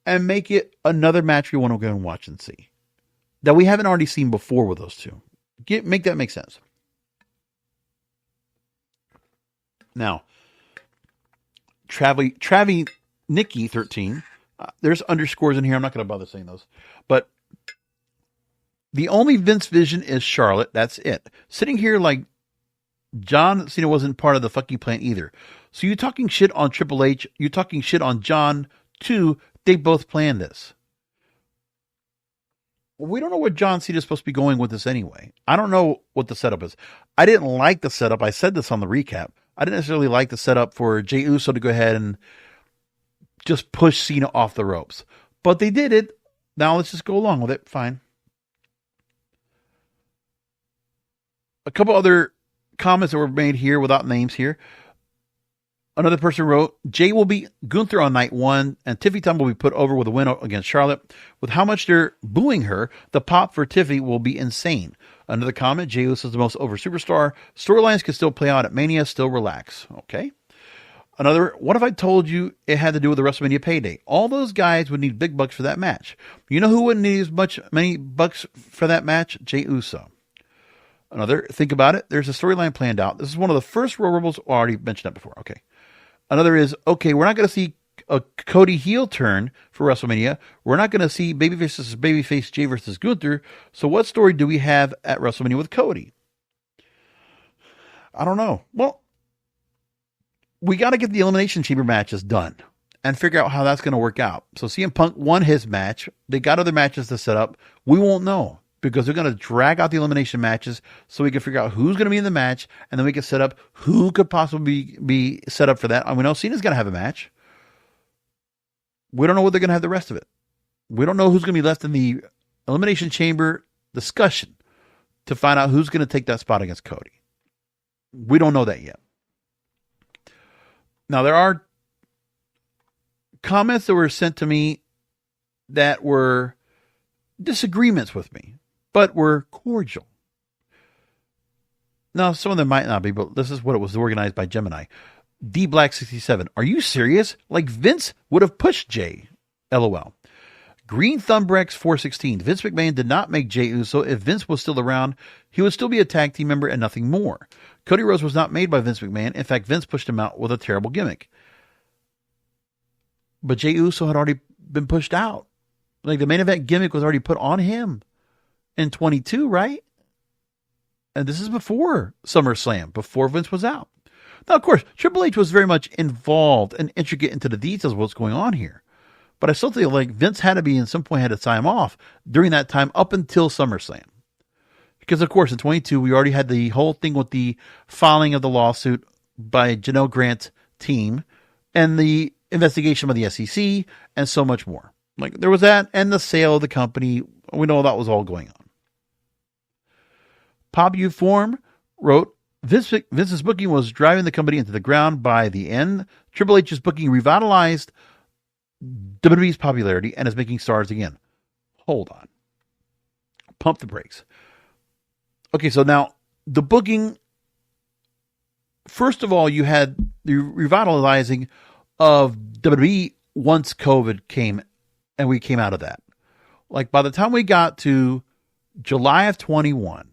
and make it another match we want to go and watch and see that we haven't already seen before with those two? Make that make sense. Now, Travi Nikki 13. There's underscores in here. I'm not going to bother saying those. But the only Vince vision is Charlotte. That's it. Sitting here like John Cena wasn't part of the fucking plan either. So you're talking shit on Triple H. You're talking shit on John too. They both planned this. We don't know where John Cena is supposed to be going with this anyway. I don't know what the setup is. I didn't like the setup. I said this on the recap. I didn't necessarily like the setup for Jey Uso to go ahead and just push Cena off the ropes. But they did it. Now let's just go along with it. Fine. A couple other comments that were made here without names here. Another person wrote, Jay will beat Gunther on night 1, and Tiffy Tom will be put over with a win against Charlotte. With how much they're booing her, the pop for Tiffy will be insane. Another comment, Jey Uso is the most over superstar. Storylines can still play out at Mania, still relax. Okay. Another, what if I told you it had to do with the WrestleMania payday? All those guys would need big bucks for that match. You know who wouldn't need many bucks for that match? Jey Uso. Another, think about it. There's a storyline planned out. This is one of the first Royal Rumbles. Already mentioned that before. Okay. Another is, okay, we're not going to see a Cody heel turn for WrestleMania. We're not going to see babyface versus babyface, Jay versus Gunther. So what story do we have at WrestleMania with Cody? I don't know. Well, we got to get the Elimination Chamber matches done and figure out how that's going to work out. So CM Punk won his match. They got other matches to set up. We won't know because they're going to drag out the elimination matches so we can figure out who's going to be in the match, and then we can set up who could possibly be set up for that. And we know Cena's going to have a match. We don't know what they're going to have the rest of it. We don't know who's going to be left in the Elimination Chamber discussion to find out who's going to take that spot against Cody. We don't know that yet. Now, there are comments that were sent to me that were disagreements with me, but were cordial. Now, some of them might not be, but this is what it was organized by Gemini. D Black 67. Are you serious? Like Vince would have pushed Jay. LOL. Green Thumbrex 416. Vince McMahon did not make Jey Uso. If Vince was still around, he would still be a tag team member and nothing more. Cody Rhodes was not made by Vince McMahon. In fact, Vince pushed him out with a terrible gimmick. But Jey Uso had already been pushed out. Like the main event gimmick was already put on him in 22, right? And this is before SummerSlam, before Vince was out. Now, of course, Triple H was very much involved and intricate into the details of what's going on here. But I still feel like Vince had to be, in some point, had to sign off during that time up until SummerSlam. Because, of course, in 22, we already had the whole thing with the filing of the lawsuit by Janelle Grant's team and the investigation by the SEC and so much more. Like, there was that and the sale of the company. We know that was all going on. Pop U Form wrote, Vince's booking was driving the company into the ground. By the end, Triple H's booking revitalized WWE's popularity and is making stars again. Hold on. Pump the brakes. Okay, so now the booking, first of all, you had the revitalizing of WWE once COVID came and we came out of that. Like by the time we got to July of 21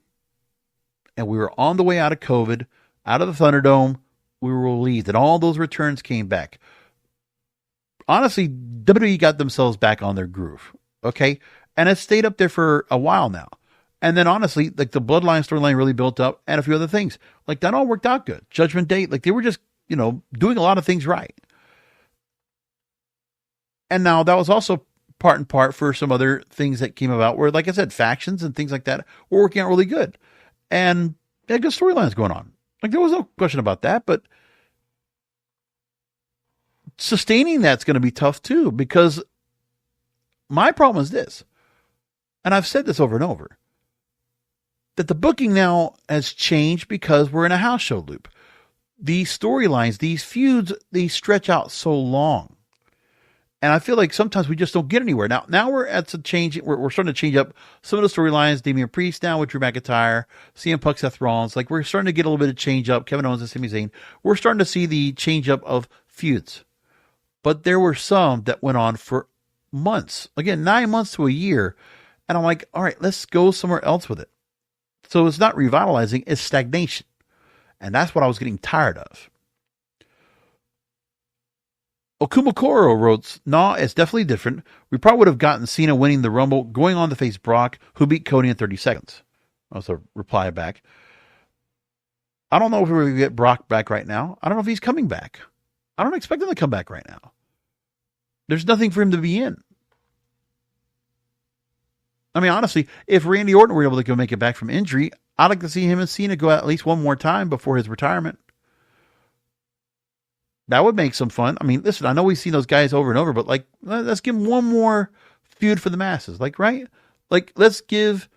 and we were on the way out of COVID, out of the Thunderdome, we were relieved and all those returns came back. Honestly, WWE got themselves back on their groove, okay? And it stayed up there for a while now. And then honestly, like the Bloodline storyline really built up and a few other things. Like that all worked out good. Judgment Day, like they were just, doing a lot of things right. And now that was also part and part for some other things that came about where, like I said, factions and things like that were working out really good. And they had good storylines going on. Like there was no question about that, but sustaining that's going to be tough too, because my problem is this, and I've said this over and over, that the booking now has changed because we're in a house show loop. These storylines, these feuds, they stretch out so long. And I feel like sometimes we just don't get anywhere. Now we're at some change. We're starting to change up some of the storylines. Damian Priest now with Drew McIntyre, CM Punk, Seth Rollins. Like we're starting to get a little bit of change up. Kevin Owens and Sami Zayn. We're starting to see the change up of feuds. But there were some that went on for months. Again, 9 months to a year. And I'm like, all right, let's go somewhere else with it. So it's not revitalizing, it's stagnation. And that's what I was getting tired of. Okumakoro wrote, "Nah, it's definitely different. We probably would have gotten Cena winning the Rumble, going on to face Brock, who beat Cody in 30 seconds. That's a reply back. I don't know if we're going to get Brock back right now. I don't know if he's coming back. I don't expect him to come back right now. There's nothing for him to be in. I mean, honestly, if Randy Orton were able to go make it back from injury, I'd like to see him and Cena go out at least one more time before his retirement. That would make some fun. I mean, listen, I know we've seen those guys over and over, but like, let's give them one more feud for the masses. Like, right? Like, let's give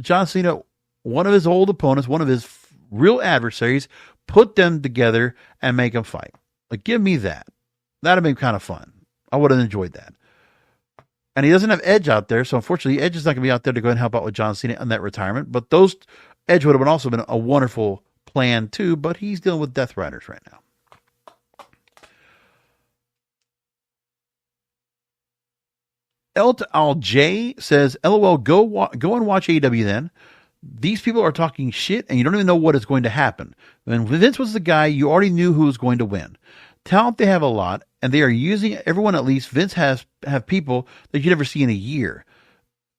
John Cena one of his old opponents, one of his real adversaries, put them together and make them fight. Like, give me that. That'd have been kind of fun. I would have enjoyed that. And he doesn't have Edge out there, so unfortunately, Edge is not going to be out there to go and help out with John Cena on that retirement. But Edge would have also been a wonderful plan too, but he's dealing with Death Riders right now. Al J says, "LOL, go and watch AEW then. These people are talking shit, and you don't even know what is going to happen. When Vince was the guy, you already knew who was going to win. Talent, they have a lot, and they are using everyone. At least Vince have people that you never see in a year.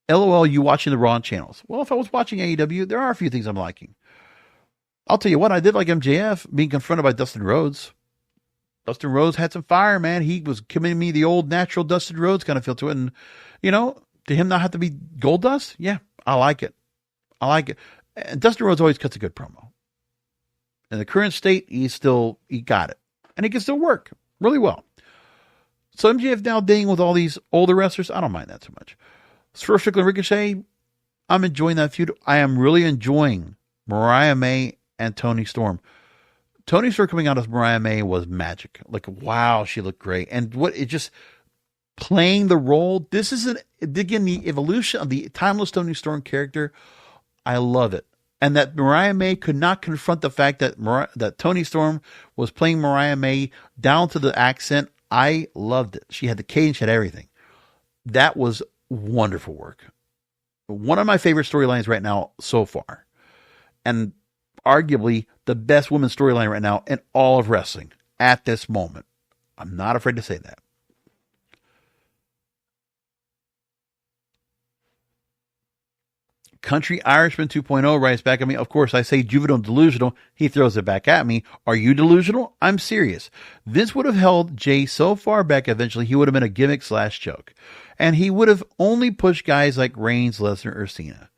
LOL, you watching the Raw channels? Well, if I was watching AEW, there are a few things I'm liking. I'll tell you what, I did like MJF being confronted by Dustin Rhodes. Dustin Rhodes had some fire, man. He was giving me the old natural Dustin Rhodes kind of feel to it. And, you know, to him not have to be gold dust, yeah, I like it. I like it. And Dustin Rhodes always cuts a good promo. In the current state, he got it. And he can still work really well. So MJF now dating with all these older wrestlers, I don't mind that so much. Swerve Strickland Ricochet, I'm enjoying that feud. I am really enjoying Mariah May and Toni Storm. Toni Storm coming out as Mariah May was magic. Like, wow, she looked great. And playing the role. This is again, the evolution of the timeless Toni Storm character. I love it. And that Mariah May could not confront the fact that Toni Storm was playing Mariah May down to the accent. I loved it. She had the cadence, she had everything. That was wonderful work. One of my favorite storylines right now so far. And arguably the best women's storyline right now in all of wrestling at this moment. I'm not afraid to say that. Country Irishman 2.0 writes back at me. Of course, I say juvenile delusional. He throws it back at me. Are you delusional? I'm serious. Vince would have held Jay so far back eventually he would have been a gimmick / joke. And he would have only pushed guys like Reigns, Lesnar, or Cena.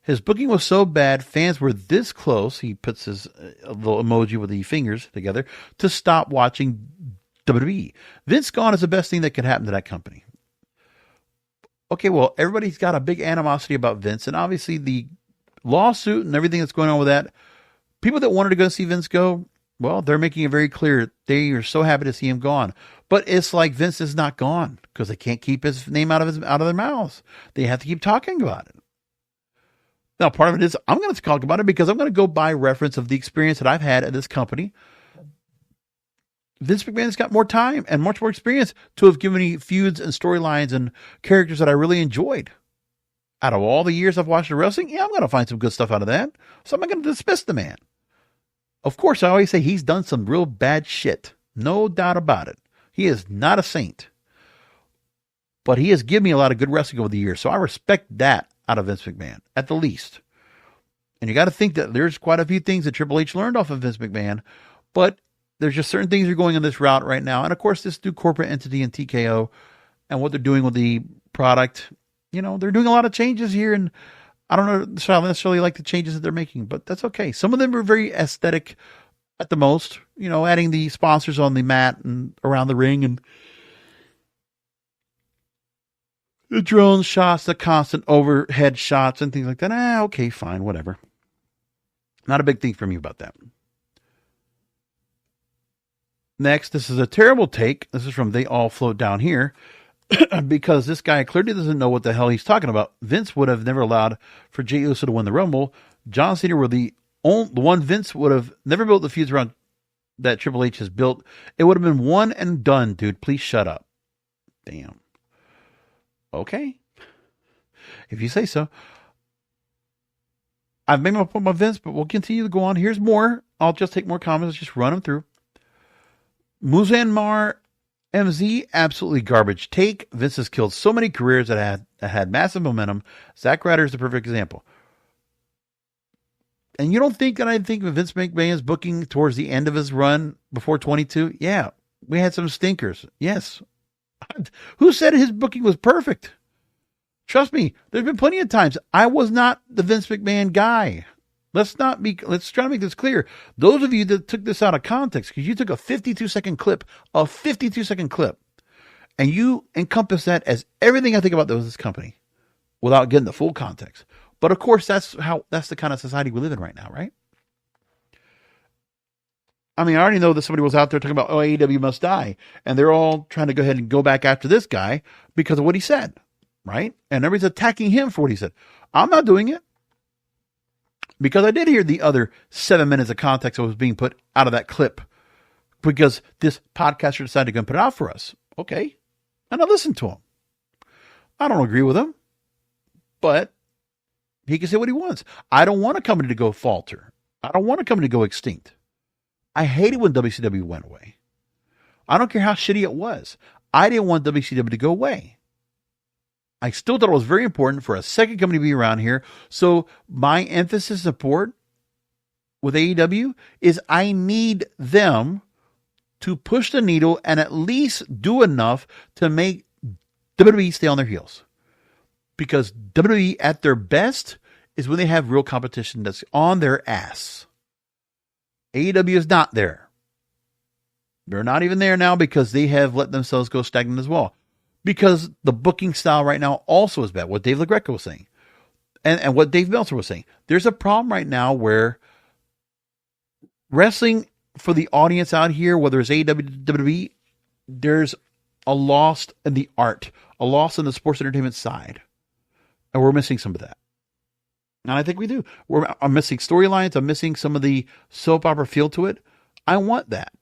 His booking was so bad, fans were this close, he puts his little emoji with the fingers together, to stop watching WWE. Vince gone is the best thing that could happen to that company. Okay, well, everybody's got a big animosity about Vince, and obviously the lawsuit and everything that's going on with that, people that wanted to go see Vince go, well, they're making it very clear they are so happy to see him gone. But it's like Vince is not gone because they can't keep his name out of their mouths. They have to keep talking about it. Now, part of it is I'm going to talk about it because I'm going to go by reference of the experience that I've had at this company. Vince McMahon's got more time and much more experience to have given me feuds and storylines and characters that I really enjoyed. Out of all the years I've watched the wrestling, yeah, I'm going to find some good stuff out of that. So I'm not going to dismiss the man. Of course, I always say he's done some real bad shit. No doubt about it. He is not a saint. But he has given me a lot of good wrestling over the years. So I respect that out of Vince McMahon, at the least. And you got to think that there's quite a few things that Triple H learned off of Vince McMahon, but there's just certain things that are going on this route right now. And of course, this new corporate entity in TKO and what they're doing with the product, you know, they're doing a lot of changes here. And I don't necessarily like the changes that they're making, but that's okay. Some of them are very aesthetic at the most, you know, adding the sponsors on the mat and around the ring and the drone shots, the constant overhead shots and things like that. Okay, fine, whatever. Not a big thing for me about that. Next, this is a terrible take. This is from They All Float Down Here. Because this guy clearly doesn't know what the hell he's talking about. Vince would have never allowed for Jey Uso to win the Rumble. John Cena were the one Vince would have never built the feuds around that Triple H has built. It would have been one and done, dude. Please shut up. Damn. Okay. If you say so. I've made my point about Vince, but we'll continue to go on. Here's more. I'll just take more comments. Just run them through. Muzan Mar MZ, absolutely garbage take. Vince has killed so many careers that had massive momentum. Zack Ryder is the perfect example. And you don't think that I think of Vince McMahon's booking towards the end of his run before 22? Yeah, we had some stinkers. Yes. Who said his booking was perfect? Trust me, there's been plenty of times I was not the Vince McMahon guy. Let's try to make this clear. Those of you that took this out of context, because you took a 52-second clip, and you encompass that as everything I think about this company without getting the full context. But of course, that's the kind of society we live in right now, right? I mean, I already know that somebody was out there talking about, AEW must die. And they're all trying to go ahead and go back after this guy because of what he said, right? And everybody's attacking him for what he said. I'm not doing it. Because I did hear the other 7 minutes of context that was being put out of that clip. Because this podcaster decided to go and put it out for us. Okay. And I listened to him. I don't agree with him. But he can say what he wants. I don't want a company to go falter. I don't want a company to go extinct. I hated when WCW went away. I don't care how shitty it was. I didn't want WCW to go away. I still thought it was very important for a second company to be around here. So my emphasis and support with AEW is I need them to push the needle and at least do enough to make WWE stay on their heels. Because WWE at their best is when they have real competition that's on their ass. AEW is not there. They're not even there now because they have let themselves go stagnant as well. Because the booking style right now also is bad. What Dave LaGreca was saying. And what Dave Meltzer was saying. There's a problem right now where wrestling for the audience out here, whether it's AEW, WWE, there's a loss in the art. A loss in the sports entertainment side. And we're missing some of that. And I think we do. I'm missing storylines. I'm missing some of the soap opera feel to it. I want that.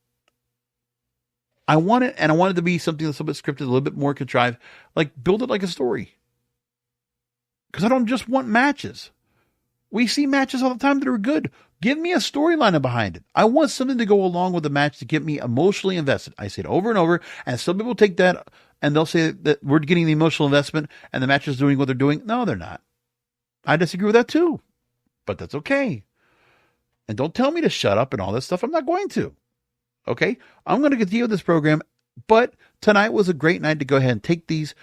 I want it, and I want it to be something that's a little bit scripted, a little bit more contrived. Like, build it like a story. Because I don't just want matches. We see matches all the time that are good. Give me a storyline behind it. I want something to go along with the match to get me emotionally invested. I say it over and over, and some people take that, and they'll say that we're getting the emotional investment, and the match is doing what they're doing. No, they're not. I disagree with that too. But that's okay. And don't tell me to shut up and all this stuff. I'm not going to. Okay, I'm going to continue with this program, but tonight was a great night to go ahead and take these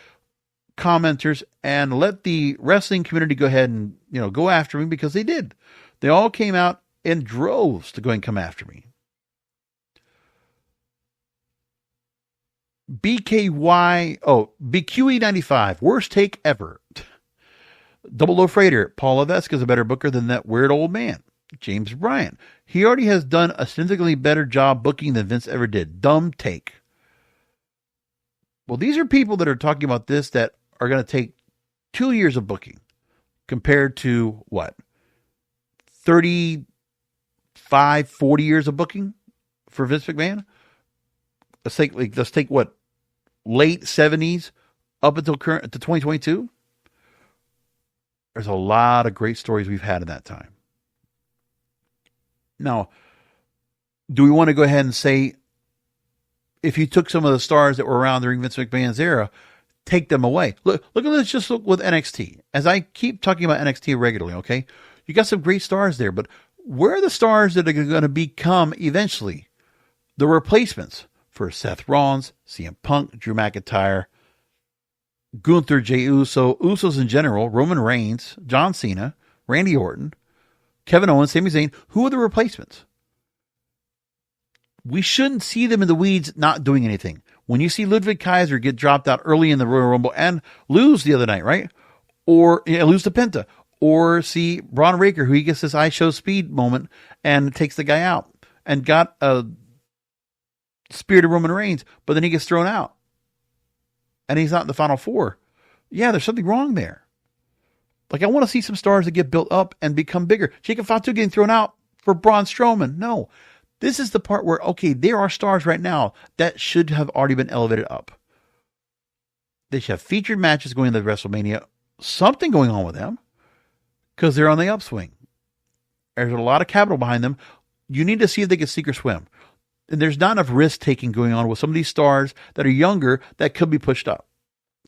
commenters and let the wrestling community go ahead and, go after me because they did. They all came out in droves to go and come after me. BQE95, worst take ever. Double O Freighter, Paul Levesque is a better booker than that weird old man. James Bryan. He already has done a significantly better job booking than Vince ever did. Dumb take. Well, these are people that are talking about this that are going to take 2 years of booking compared to what? 35, 40 years of booking for Vince McMahon? Let's take what? Late 70s up until current to 2022? There's a lot of great stories we've had in that time. Now, do we want to go ahead and say, if you took some of the stars that were around during Vince McMahon's era, take them away? Look at this. Just look with NXT. As I keep talking about NXT regularly, okay? You got some great stars there, but where are the stars that are going to become eventually the replacements for Seth Rollins, CM Punk, Drew McIntyre, Gunther, Jey Uso, Usos in general, Roman Reigns, John Cena, Randy Orton, Kevin Owens, Sami Zayn? Who are the replacements? We shouldn't see them in the weeds not doing anything. When you see Ludwig Kaiser get dropped out early in the Royal Rumble and lose the other night, right? Or lose to Penta. Or see Braun Breaker, who he gets this I Show Speed moment and takes the guy out and got a spear to Roman Reigns, but then he gets thrown out. And he's not in the Final Four. Yeah, there's something wrong there. Like, I want to see some stars that get built up and become bigger. Jacob Fatu getting thrown out for Braun Strowman. No. This is the part where, okay, there are stars right now that should have already been elevated up. They should have featured matches going into WrestleMania. Something going on with them. Because they're on the upswing. There's a lot of capital behind them. You need to see if they can sink or swim. And there's not enough risk taking going on with some of these stars that are younger that could be pushed up.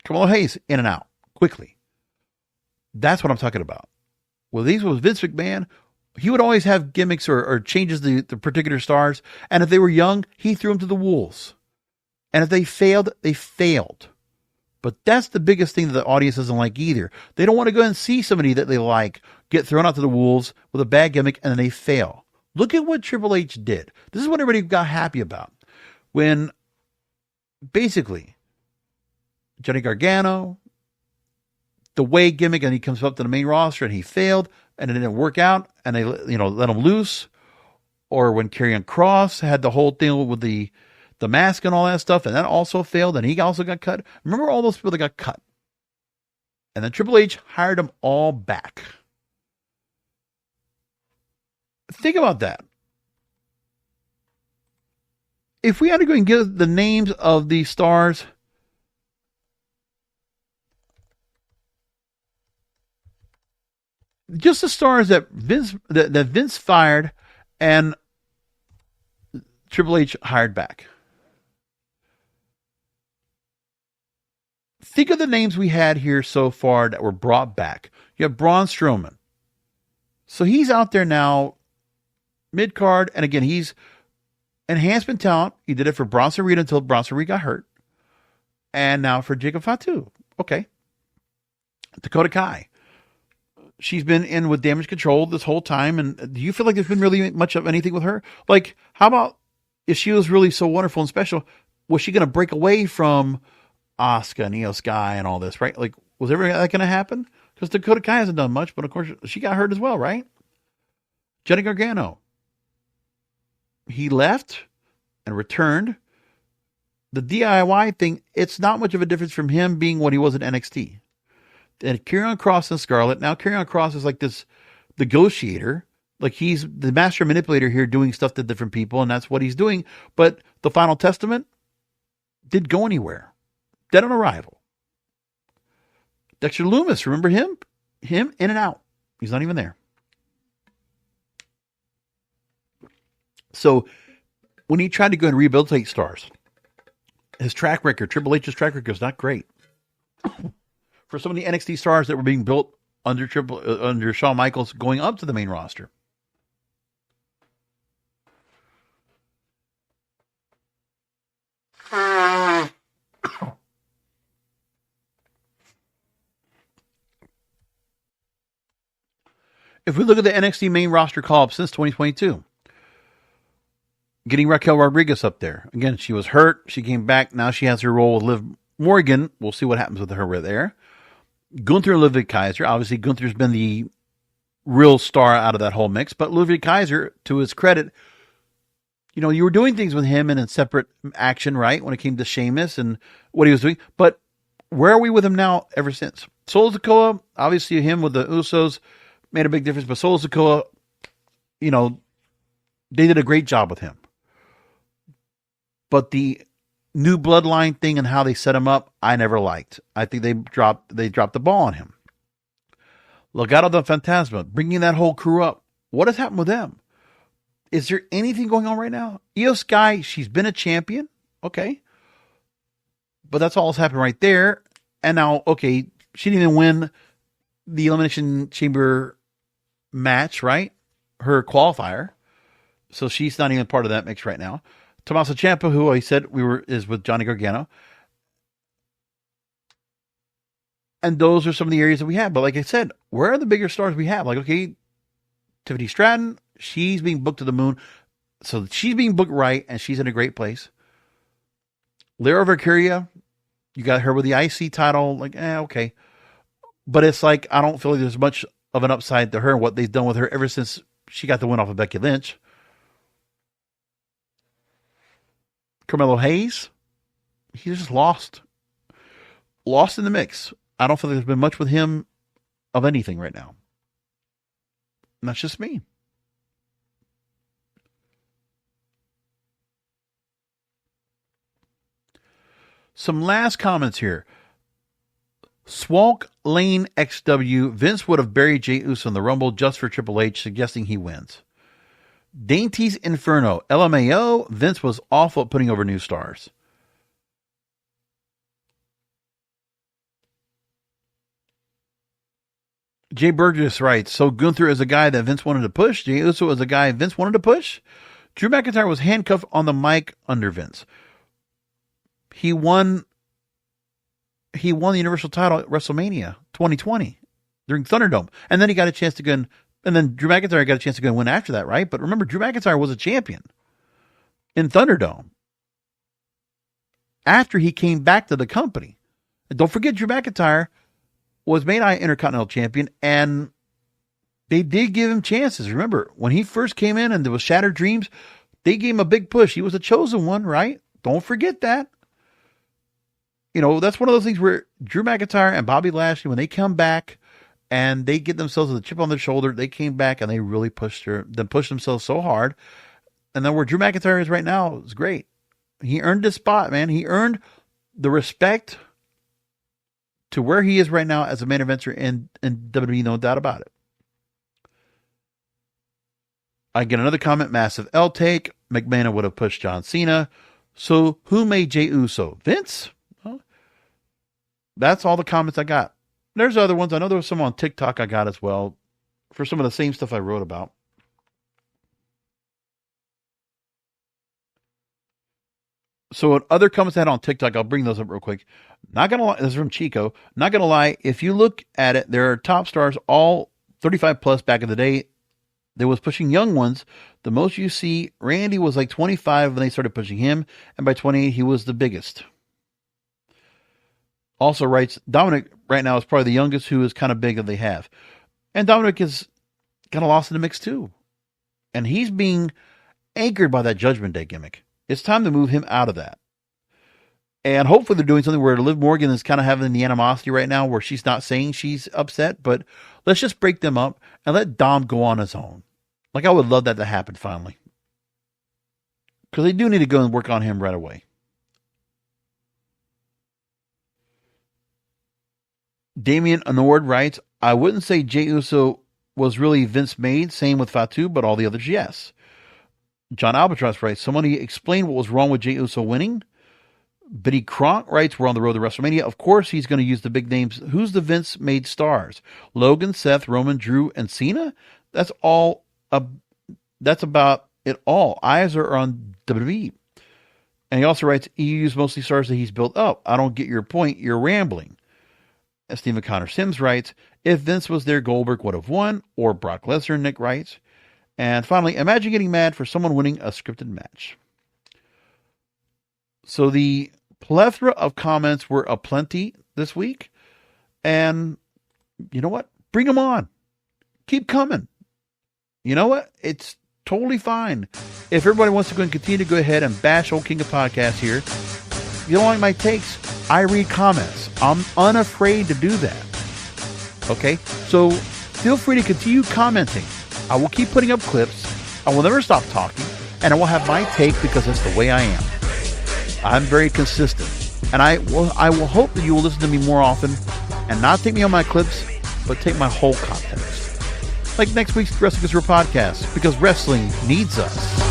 Carmelo Hayes, in and out quickly. That's what I'm talking about. Well, these was Vince McMahon. He would always have gimmicks or changes the particular stars. And if they were young, he threw them to the wolves. And if they failed, they failed. But that's the biggest thing that the audience doesn't like either. They don't want to go and see somebody that they like get thrown out to the wolves with a bad gimmick and then they fail. Look at what Triple H did. This is what everybody got happy about. When basically Johnny Gargano, the way gimmick, and he comes up to the main roster and he failed and it didn't work out and they let him loose. Or when Karrion Kross had the whole thing with the mask and all that stuff, and that also failed, and he also got cut. Remember all those people that got cut? And then Triple H hired them all back. Think about that. If we had to go and give the names of these stars, just the stars that Vince fired and Triple H hired back. Think of the names we had here so far that were brought back. You have Braun Strowman. So he's out there now, mid-card, and again, he's enhancement talent. He did it for Bronson Reed until Bronson Reed got hurt. And now for Jacob Fatu. Okay. Dakota Kai. She's been in with Damage Control this whole time, and do you feel like there's been really much of anything with her? Like, how about if she was really so wonderful and special, was she going to break away from Asuka and Io Sky and all this, right? Like, was ever that going to happen? Because Dakota Kai hasn't done much, but of course she got hurt as well, right? Johnny Gargano. He left and returned. The DIY thing, it's not much of a difference from him being what he was at NXT. And Karrion Kross and Scarlett. Now Karrion Kross is like this negotiator. Like he's the master manipulator here doing stuff to different people, and that's what he's doing. But the Final Testament didn't go anywhere. Dead on arrival. Dexter Lumis, remember him? Him in and out. He's not even there. So when he tried to go and rehabilitate stars, his track record, Triple H's track record is not great. For some of the NXT stars that were being built under Shawn Michaels going up to the main roster. If we look at the NXT main roster call-up since 2022, getting Raquel Rodriguez up there. Again, she was hurt. She came back. Now she has her role with Liv Morgan. We'll see what happens with her right there. Gunther and Ludwig Kaiser. Obviously, Gunther's been the real star out of that whole mix. But Ludwig Kaiser, to his credit, you were doing things with him in separate action, right? When it came to Sheamus and what he was doing. But where are we with him now ever since? Solo Sikoa, obviously him with the Usos made a big difference. But Solo Sikoa, they did a great job with him. But the new bloodline thing and how they set him up, I never liked. I think they dropped the ball on him. Legado del Fantasma, bringing that whole crew up. What has happened with them? Is there anything going on right now? Io Sky, she's been a champion. Okay. But that's all that's happened right there. And now, okay, she didn't even win the Elimination Chamber match, right? Her qualifier. So she's not even part of that mix right now. Tommaso Ciampa, who I said is with Johnny Gargano. And those are some of the areas that we have. But like I said, where are the bigger stars we have? Like, okay, Tiffany Stratton, she's being booked to the moon. So she's being booked right, and she's in a great place. Lyra Valkyria, you got her with the IC title. Like, okay. But it's like, I don't feel like there's much of an upside to her and what they've done with her ever since she got the win off of Becky Lynch. Carmelo Hayes, he's just lost in the mix. I don't feel like there's been much with him of anything right now. And that's just me. Some last comments here. Swalk Lane XW, Vince would have buried Jey Uso in the Rumble just for Triple H, suggesting he wins. Dainty's Inferno. LMAO, Vince was awful at putting over new stars. Jay Burgess writes, so Gunther is a guy that Vince wanted to push. Jey Uso is a guy Vince wanted to push. Drew McIntyre was handcuffed on the mic under Vince. He won the Universal title at WrestleMania 2020 during Thunderdome. And then he got a chance to go and then Drew McIntyre got a chance to go and win after that, right? But remember, Drew McIntyre was a champion in Thunderdome after he came back to the company. And don't forget, Drew McIntyre was made Intercontinental Champion, and they did give him chances. Remember, when he first came in and there was Shattered Dreams, they gave him a big push. He was a chosen one, right? Don't forget that. You know, that's one of those things where Drew McIntyre and Bobby Lashley, when they come back and they get themselves with a chip on their shoulder, they came back and they really pushed themselves so hard. And then where Drew McIntyre is right now is great. He earned his spot, man. He earned the respect to where he is right now as a main eventer in WWE, no doubt about it. I get another comment, massive L take. McMahon would have pushed John Cena. So who made Jey Uso? Vince? Well, that's all the comments I got. There's other ones. I know there was some on TikTok I got as well for some of the same stuff I wrote about. So what other comments I had on TikTok, I'll bring those up real quick. Not going to lie, this is from Chico. Not going to lie, if you look at it, there are top stars, all 35 plus back in the day. There was pushing young ones. The most you see, Randy was like 25 when they started pushing him. And by 28, he was the biggest. Also writes, Dominic right now is probably the youngest who is kind of big that they have. And Dominic is kind of lost in the mix too. And he's being anchored by that Judgment Day gimmick. It's time to move him out of that. And hopefully they're doing something where Liv Morgan is kind of having the animosity right now where she's not saying she's upset, but let's just break them up and let Dom go on his own. Like, I would love that to happen finally. Because they do need to go and work on him right away. Damian Anord writes, I wouldn't say Jey Uso was really Vince made, same with Fatu, but all the others, yes. John Albatross writes, somebody explained what was wrong with Jey Uso winning. Biddy Cronk writes, we're on the road to WrestleMania. Of course, he's going to use the big names. Who's the Vince-made stars? Logan, Seth, Roman, Drew, and Cena? That's all. That's about it all. Eyes are on WWE. And he also writes, he used mostly stars that he's built up. I don't get your point. You're rambling. And Stephen Connor Sims writes, if Vince was there, Goldberg would have won. Or Brock Lesnar, Nick writes. And finally, imagine getting mad for someone winning a scripted match. So the plethora of comments were aplenty this week. And you know what? Bring them on. Keep coming. You know what? It's totally fine. If everybody wants to go and continue to go ahead and bash old King of Podcasts here, you don't like my takes, I read comments. I'm unafraid to do that. Okay? So feel free to continue commenting. I will keep putting up clips. I will never stop talking. And I will have my take because that's the way I am. I'm very consistent. And I will hope that you will listen to me more often and not take me on my clips, but take my whole context. Like next week's Wrestling is Real podcast, because wrestling needs us.